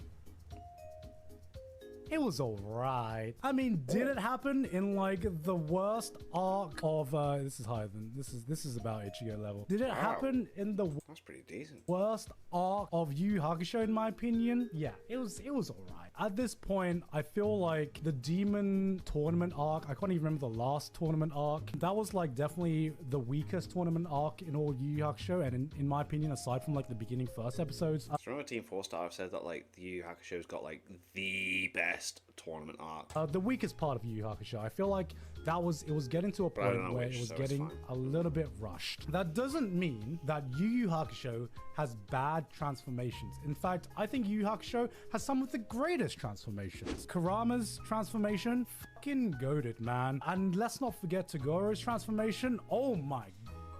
Speaker 3: it was alright. I mean, did it happen in like the worst arc of this is higher than this is about Ichigo level. Did it happen in the
Speaker 2: that's pretty decent
Speaker 3: worst arc of Yu Yu Hakusho in my opinion? Yeah, it was alright. At this point, I feel like the demon tournament arc, I can't even remember the last tournament arc. That was like definitely the weakest tournament arc in all Yu Yu Hakusho, and in my opinion, aside from like the beginning first episodes.
Speaker 2: Remember Team 4-Star have said that like the Yu Yu Hakusho's got like the best tournament arc.
Speaker 3: The weakest part of Yu Yu Hakusho, I feel like it was getting to a point where it was getting a little bit rushed. That doesn't mean that Yu Yu Hakusho has bad transformations. In fact, I think Yu Yu Hakusho has some of the greatest transformations. Kurama's transformation, fucking goated, man. And let's not forget Togoro's transformation. Oh my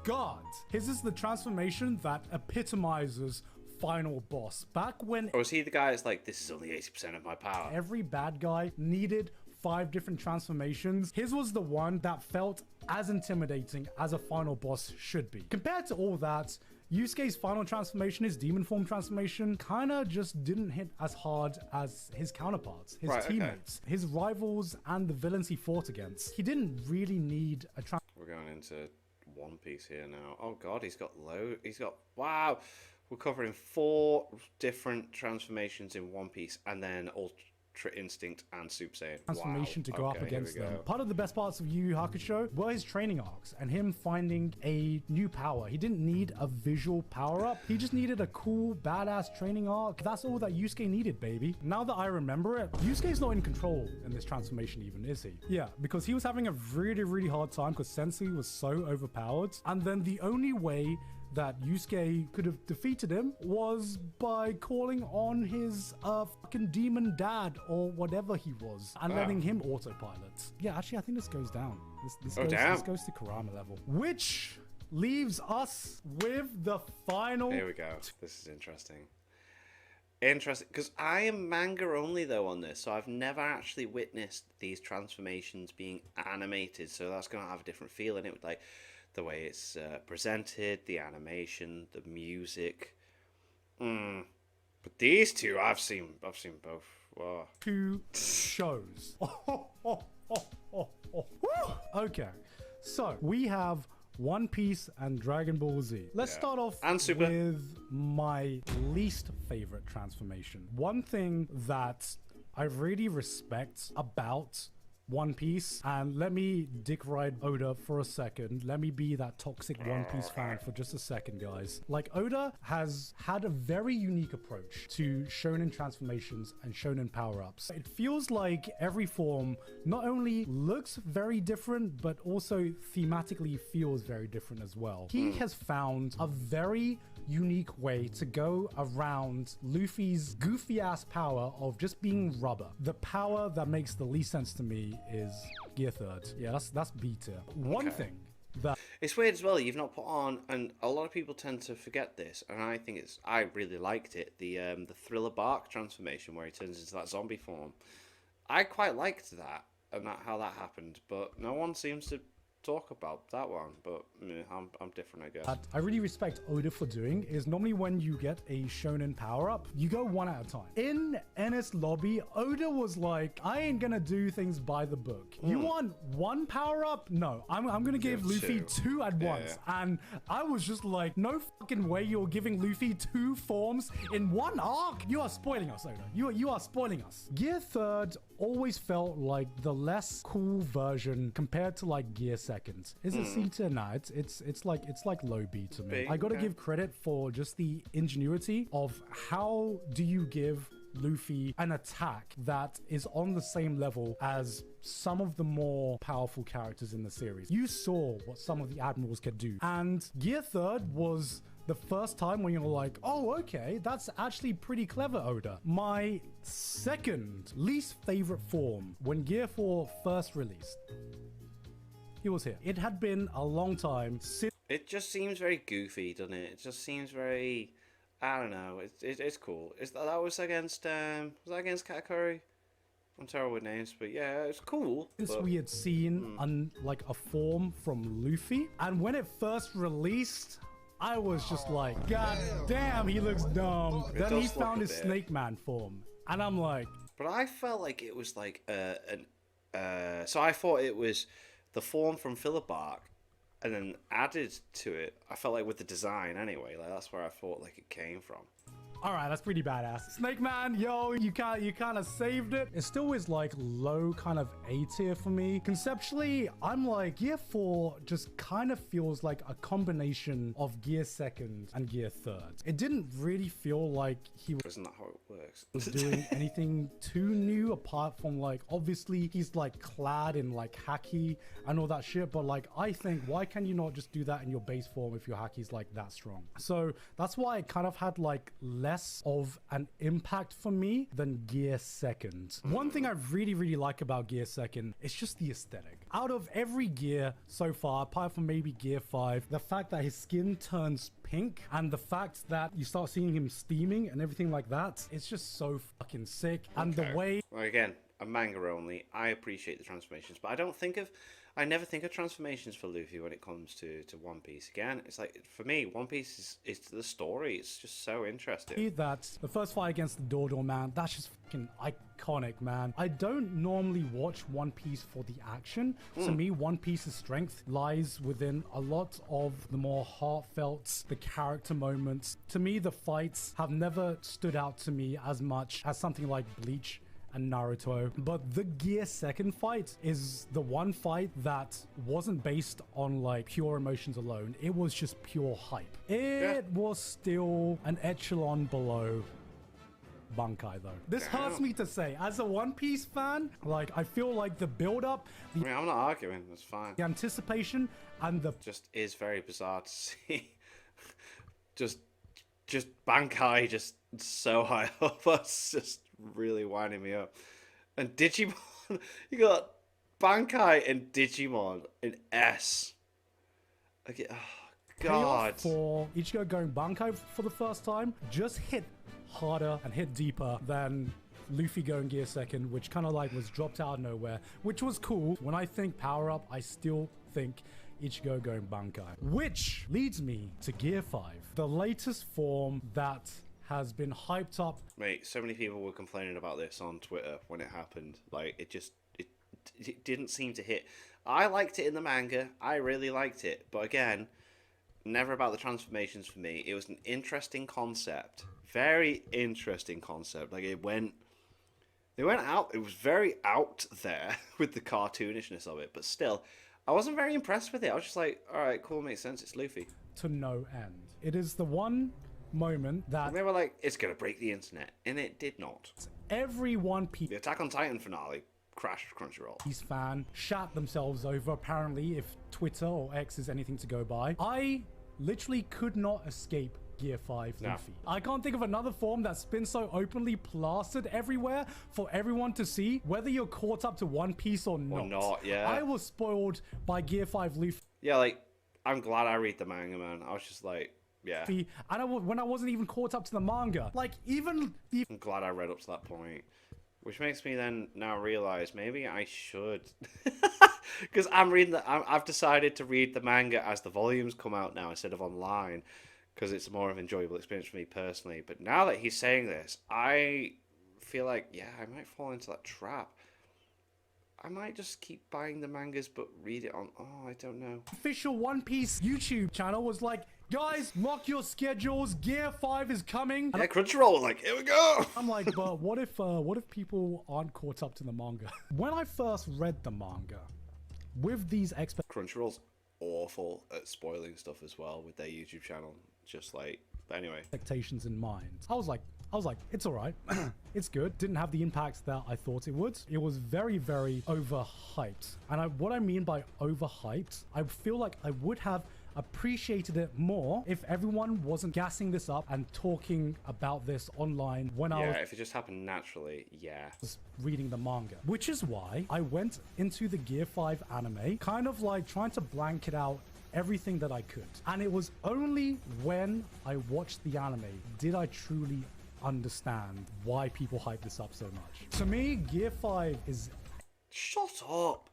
Speaker 3: god. His is the transformation that epitomizes final boss. Back when...
Speaker 2: Or was he the guy that's like, this is only 80% of my power?
Speaker 3: Every bad guy needed 5 different transformations. His was the one that felt as intimidating as a final boss should be. Compared to all that, Yusuke's final transformation, his demon form transformation, kind of just didn't hit as hard as his counterparts, his teammates, his rivals, and the villains he fought against. He didn't really need a
Speaker 2: We're going into One Piece here now. Oh god, wow. We're covering 4 different transformations in One Piece, and then Instinct and Super Saiyan.
Speaker 3: Transformation to go up
Speaker 2: Okay, here
Speaker 3: against
Speaker 2: we
Speaker 3: them.
Speaker 2: go.
Speaker 3: Part of the best parts of Yu Yu Hakusho were his training arcs and him finding a new power. He didn't need a visual power-up. He just needed a cool, badass training arc. That's all that Yusuke needed, baby. Now that I remember it, Yusuke's not in control in this transformation even, is he? Yeah, because he was having a really, really hard time because Sensei was so overpowered. And then the only way that Yusuke could have defeated him was by calling on his fucking demon dad or whatever he was and letting him autopilot. Yeah, actually, I think this goes down. This goes to Kurama level, which leaves us with the final.
Speaker 2: Here we go. This is interesting. Interesting, because I am manga only though on this, so I've never actually witnessed these transformations being animated, so that's going to have a different feel in it, like the way it's presented, the animation, the music. But these two, I've seen both. Whoa.
Speaker 3: 2 shows. Okay, so we have One Piece and Dragon Ball Z. Let's start off
Speaker 2: And Super.
Speaker 3: with my least favorite transformation. One thing that I really respect about One Piece, and let me dick ride Oda for a second. Let me be that toxic One Piece fan for just a second, guys. Like, Oda has had a very unique approach to shonen transformations and shonen power-ups. It feels like every form not only looks very different, but also thematically feels very different as well. He has found a very unique way to go around Luffy's goofy ass power of just being rubber. The power that makes the least sense to me is Gear Third. Yeah, that's B tier. One thing that
Speaker 2: It's weird as well, you've not put on, and a lot of people tend to forget this, and I really liked it, the Thriller Bark transformation where he turns into that zombie form. I quite liked that, and how that happened, but no one seems to talk about that one, but I'm different, I guess.
Speaker 3: I really respect Oda for doing is normally when you get a shonen power-up, you go one at a time. In Enies Lobby, Oda was like, I ain't gonna do things by the book. You want one power-up? No, I'm gonna give Luffy two at once. And I was just like, no fucking way you're giving Luffy 2 forms in one arc. You are spoiling us, Oda. You are spoiling us. Gear Third always felt like the less cool version compared to like Gear Second. Is it C tier? Nah, it's like low B to me. I gotta give credit for just the ingenuity of how do you give Luffy an attack that is on the same level as some of the more powerful characters in the series. You saw what some of the admirals could do, and Gear Third was the first time when you're like, oh, okay, that's actually pretty clever, Oda. My second least favorite form when Gear 4 first released, he was here. It had been a long time since.
Speaker 2: It just seems very goofy, doesn't it? It just seems very, I don't know. It's cool. That was against Katakuri? I'm terrible with names, but yeah, it's cool.
Speaker 3: Since we had seen like a form from Luffy, and when it first released, I was just like, God damn, he looks dumb. Then he found his Snake Man form, and I'm like,
Speaker 2: but I felt like it was like so I thought it was the form from Thriller Bark, and then added to it. I felt like with the design anyway, like that's where I thought like it came from.
Speaker 3: all right, that's pretty badass. Snake Man, yo, you kind of saved it. It still is like low kind of A tier for me. Conceptually, I'm like, Gear 4 just kind of feels like a combination of Gear Second and Gear Third. It didn't really feel like he
Speaker 2: Isn't that how it works?
Speaker 3: was doing anything too new apart from like, obviously he's like clad in like haki and all that shit, but like, I think, why can you not just do that in your base form if your haki's like that strong? So that's why it kind of had like less of an impact for me than Gear Second. One thing I really like about Gear Second is just the aesthetic. Out of every gear so far, apart from maybe Gear 5, the fact that his skin turns pink and the fact that you start seeing him steaming and everything like that, it's just so fucking sick. And the way...
Speaker 2: Well, again, I'm manga only. I appreciate the transformations, but I never think of transformations for Luffy when it comes to One Piece. Again, it's like, for me, One Piece is the story. It's just so interesting.
Speaker 3: That the first fight against the Dodo Man, that's just fucking iconic, man. I don't normally watch One Piece for the action. To me, One Piece's strength lies within a lot of the more heartfelt, the character moments. To me, the fights have never stood out to me as much as something like Bleach and Naruto, but the Gear Second fight is the one fight that wasn't based on like pure emotions alone. It was just pure hype. It was still an echelon below Bankai though. This hurts me to say. As a One Piece fan, like I feel like the build-up,
Speaker 2: I mean, I'm not arguing. That's fine.
Speaker 3: the anticipation, and the
Speaker 2: Just is very bizarre to see. just Bankai just so high up. That's just really winding me up. And Digimon, you got Bankai and Digimon in S. Okay, oh God.
Speaker 3: payoff for Ichigo going Bankai for the first time just hit harder and hit deeper than Luffy going Gear Second, which kind of like was dropped out of nowhere, which was cool. When I think Power Up, I still think Ichigo going Bankai. Which leads me to Gear 5, the latest form that has been hyped up.
Speaker 2: Mate, so many people were complaining about this on Twitter when it happened. Like, it didn't seem to hit. I liked it in the manga. I really liked it. But again, never about the transformations for me. It was an interesting concept. Very interesting concept. Like, they went out. It was very out there with the cartoonishness of it. But still, I wasn't very impressed with it. I was just like, all right, cool, makes sense. It's Luffy.
Speaker 3: To no end. It is the one moment that
Speaker 2: And they were like, it's going to break the internet. And it did not.
Speaker 3: every One Piece
Speaker 2: The Attack on Titan finale crashed Crunchyroll.
Speaker 3: fan shat themselves over, apparently, if Twitter or X is anything to go by. I literally could not escape Gear 5 Luffy. I can't think of another form that's been so openly plastered everywhere for everyone to see, whether you're caught up to One Piece or not.
Speaker 2: Yeah.
Speaker 3: I was spoiled by Gear 5 Luffy.
Speaker 2: Yeah, like, I'm glad I read the manga, man. I was just like, yeah.
Speaker 3: And when I wasn't even caught up to the manga. Like, even the...
Speaker 2: I'm glad I read up to that point. Which makes me then now realize maybe I should. Because I've decided to read the manga as the volumes come out now instead of online. Because it's more of an enjoyable experience for me personally. But now that he's saying this, I feel like, yeah, I might fall into that trap. I might just keep buying the mangas but read it on... Oh, I don't know.
Speaker 3: official One Piece YouTube channel was like, guys, lock your schedules. Gear 5 is coming.
Speaker 2: Yeah, Crunchyroll was like, here we go!
Speaker 3: I'm like, but what if people aren't caught up to the manga? When I first read the manga, with these
Speaker 2: Crunchyroll's awful at spoiling stuff as well with their YouTube channel. Just like, anyway.
Speaker 3: expectations in mind, I was like, it's all right. It's good. Didn't have the impact that I thought it would. It was very, very overhyped. And what I mean by overhyped, I feel like I would have appreciated it more if everyone wasn't gassing this up and talking about this online when I
Speaker 2: Yeah,
Speaker 3: was
Speaker 2: if it just happened naturally, yeah.
Speaker 3: reading the manga. Which is why I went into the Gear 5 anime, kind of like trying to blanket out everything that I could. And it was only when I watched the anime did I truly understand why people hype this up so much. To me, Gear 5 is...
Speaker 2: Shut up!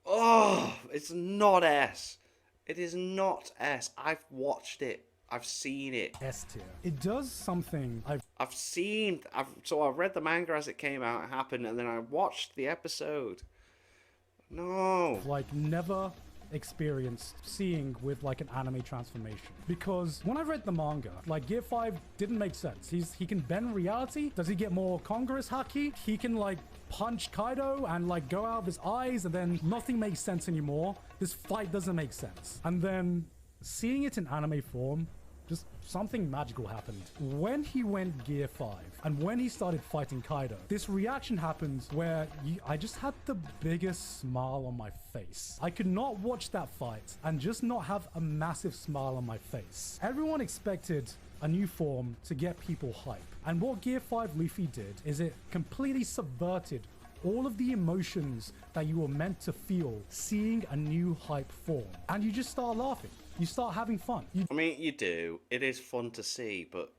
Speaker 2: Oh, it's not S. It is not S. I've watched it. I've seen it.
Speaker 3: S tier. It does something I've
Speaker 2: So I read the manga as it came out, it happened, and then I watched the episode. No.
Speaker 3: like never experienced seeing with like an anime transformation. Because when I read the manga, like Gear 5 didn't make sense. He can bend reality. Does he get more Congress haki? He can like punch Kaido and like go out of his eyes, and then nothing makes sense anymore. This fight doesn't make sense. And then seeing it in anime form, just something magical happened. When he went Gear 5 and when he started fighting Kaido, this reaction happened where I just had the biggest smile on my face. I could not watch that fight and just not have a massive smile on my face. Everyone expected a new form to get people hype. And what Gear 5 Luffy did is it completely subverted all of the emotions that you were meant to feel seeing a new hype form. And you just start laughing. You start having fun. You
Speaker 2: I mean, you do. It is fun to see, but...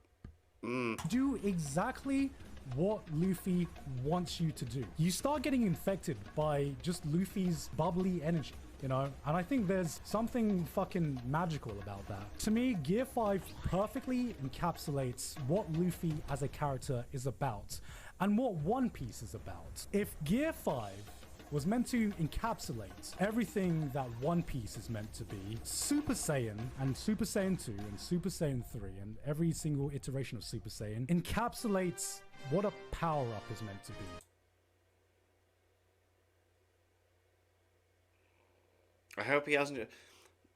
Speaker 3: do exactly what Luffy wants you to do. You start getting infected by just Luffy's bubbly energy, you know? And I think there's something fucking magical about that. To me, Gear 5 perfectly encapsulates what Luffy as a character is about and what One Piece is about. If Gear 5 was meant to encapsulate everything that One Piece is meant to be. Super Saiyan and Super Saiyan 2 and Super Saiyan 3 and every single iteration of Super Saiyan encapsulates what a power-up is meant to be.
Speaker 2: I hope he hasn't.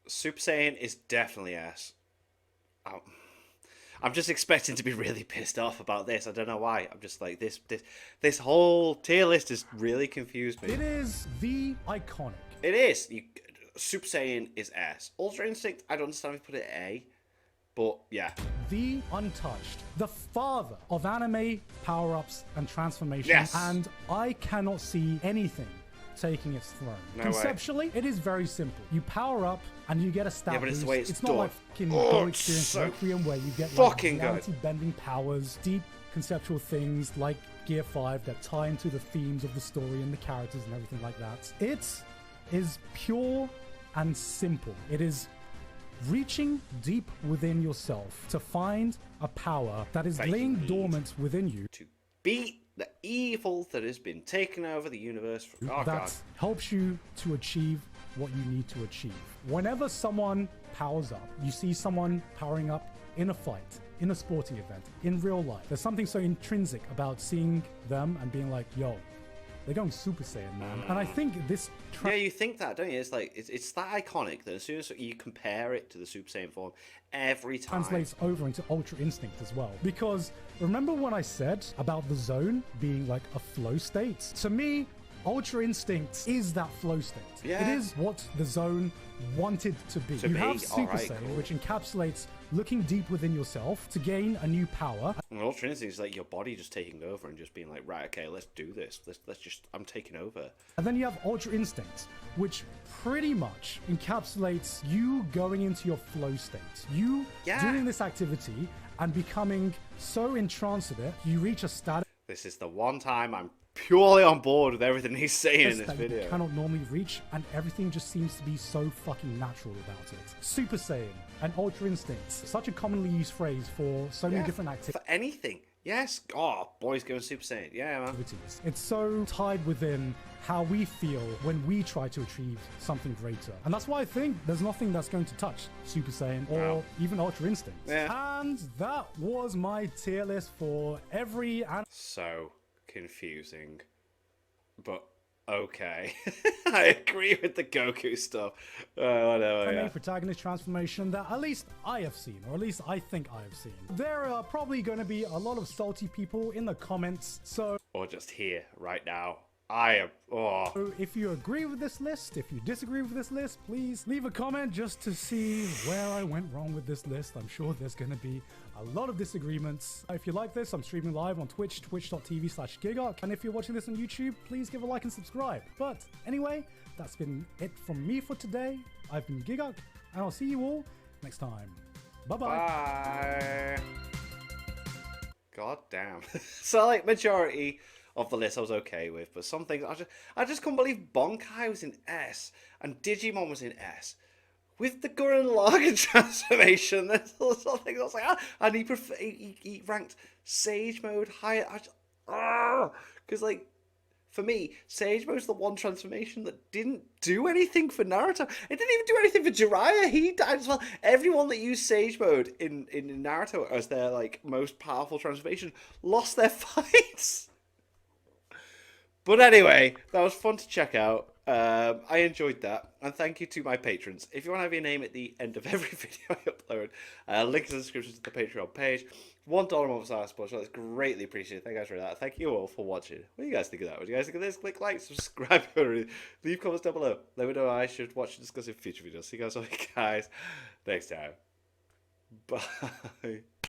Speaker 2: Super Saiyan is definitely S. I'm just expecting to be really pissed off about this. I don't know why. I'm just like, this whole tier list has really confused me.
Speaker 3: It is the iconic.
Speaker 2: It is. Super Saiyan is S. Ultra Instinct, I don't understand if you put it A. But, yeah.
Speaker 3: The untouched. The father of anime power-ups and transformations.
Speaker 2: Yes.
Speaker 3: And I cannot see anything taking its throne.
Speaker 2: No
Speaker 3: Conceptually,
Speaker 2: way.
Speaker 3: it is very simple. You power up and you get a stat
Speaker 2: Yeah, but it's
Speaker 3: boost.
Speaker 2: the way it's
Speaker 3: not
Speaker 2: done.
Speaker 3: like fucking
Speaker 2: Oh,
Speaker 3: Go
Speaker 2: it's
Speaker 3: Experience
Speaker 2: so
Speaker 3: Requiem where you get
Speaker 2: fucking
Speaker 3: like
Speaker 2: good.
Speaker 3: reality-bending powers, deep conceptual things like Gear 5 that tie into the themes of the story and the characters and everything like that. It is pure and simple. It is reaching deep within yourself to find a power that is
Speaker 2: That you
Speaker 3: laying
Speaker 2: need.
Speaker 3: dormant within you
Speaker 2: To beat the evil that has been taking over the universe. Oh,
Speaker 3: that
Speaker 2: God.
Speaker 3: helps you to achieve what you need to achieve. Whenever someone powers up, you see someone powering up in a fight, in a sporting event, in real life. There's something so intrinsic about seeing them and being like, yo, they're going Super Saiyan, man. And I think this
Speaker 2: Yeah, you think that, don't you? It's like it's that iconic that as soon as you compare it to the Super Saiyan form, every time
Speaker 3: translates over into Ultra Instinct as well. Because remember when I said about the zone being like a flow state? To me, Ultra Instinct is that flow state.
Speaker 2: Yeah.
Speaker 3: It is what the zone wanted to be. You have Super
Speaker 2: Alright,
Speaker 3: Saiyan,
Speaker 2: cool.
Speaker 3: which encapsulates looking deep within yourself to gain a new power.
Speaker 2: And Ultra Instinct is like your body just taking over and just being like, right, okay, let's do this. Let's just, I'm taking over.
Speaker 3: And then you have Ultra Instinct, which pretty much encapsulates you going into your flow state. You
Speaker 2: Yeah.
Speaker 3: doing this activity and becoming so entranced with it, you reach a status
Speaker 2: This is the one time I'm purely on board with everything he's saying in this
Speaker 3: that
Speaker 2: video.
Speaker 3: you cannot normally reach, and everything just seems to be so fucking natural about it. Super Saiyan and Ultra Instinct, such a commonly used phrase for so many different
Speaker 2: For anything. Yes. Oh, boys going Super Saiyan. Yeah, man.
Speaker 3: activities. It's so tied within how we feel when we try to achieve something greater. And that's why I think there's nothing that's going to touch Super Saiyan or even Ultra Instinct.
Speaker 2: Yeah.
Speaker 3: And that was my tier list for every
Speaker 2: So confusing. But okay. I agree with the Goku stuff. Whatever,
Speaker 3: anime
Speaker 2: yeah.
Speaker 3: protagonist transformation that at least I have seen, or at least I think I have seen. There are probably going to be a lot of salty people in the comments, so
Speaker 2: Or just here, right now. I am... Oh.
Speaker 3: if you agree with this list, if you disagree with this list, please leave a comment just to see where I went wrong with this list. I'm sure there's going to be a lot of disagreements. If you like this, I'm streaming live on Twitch, twitch.tv/Gigguk. And if you're watching this on YouTube, please give a like and subscribe. But anyway, that's been it from me for today. I've been Gigguk, and I'll see you all next time. Bye-bye.
Speaker 2: Bye. God damn. So, like, majority of the list I was okay with, but some things I just couldn't believe Bonkai was in S and Digimon was in S. With the Gurren Lagann transformation, there's all sorts of things I was like, and he ranked Sage Mode higher. Because, like, for me, Sage Mode's the one transformation that didn't do anything for Naruto. It didn't even do anything for Jiraiya. He died as well. Everyone that used Sage Mode in Naruto as their, like, most powerful transformation lost their fights. But anyway, that was fun to check out. I enjoyed that, and thank you to my patrons. If you want to have your name at the end of every video I upload, link in the description to the Patreon page. $1 a month for our support, that's greatly appreciated. Thank you guys for that. Thank you all for watching. What do you guys think of that? What do you guys think of this? Click like, subscribe, leave comments down below. Let me know what I should watch and discuss in future videos. See you guys next time. Bye.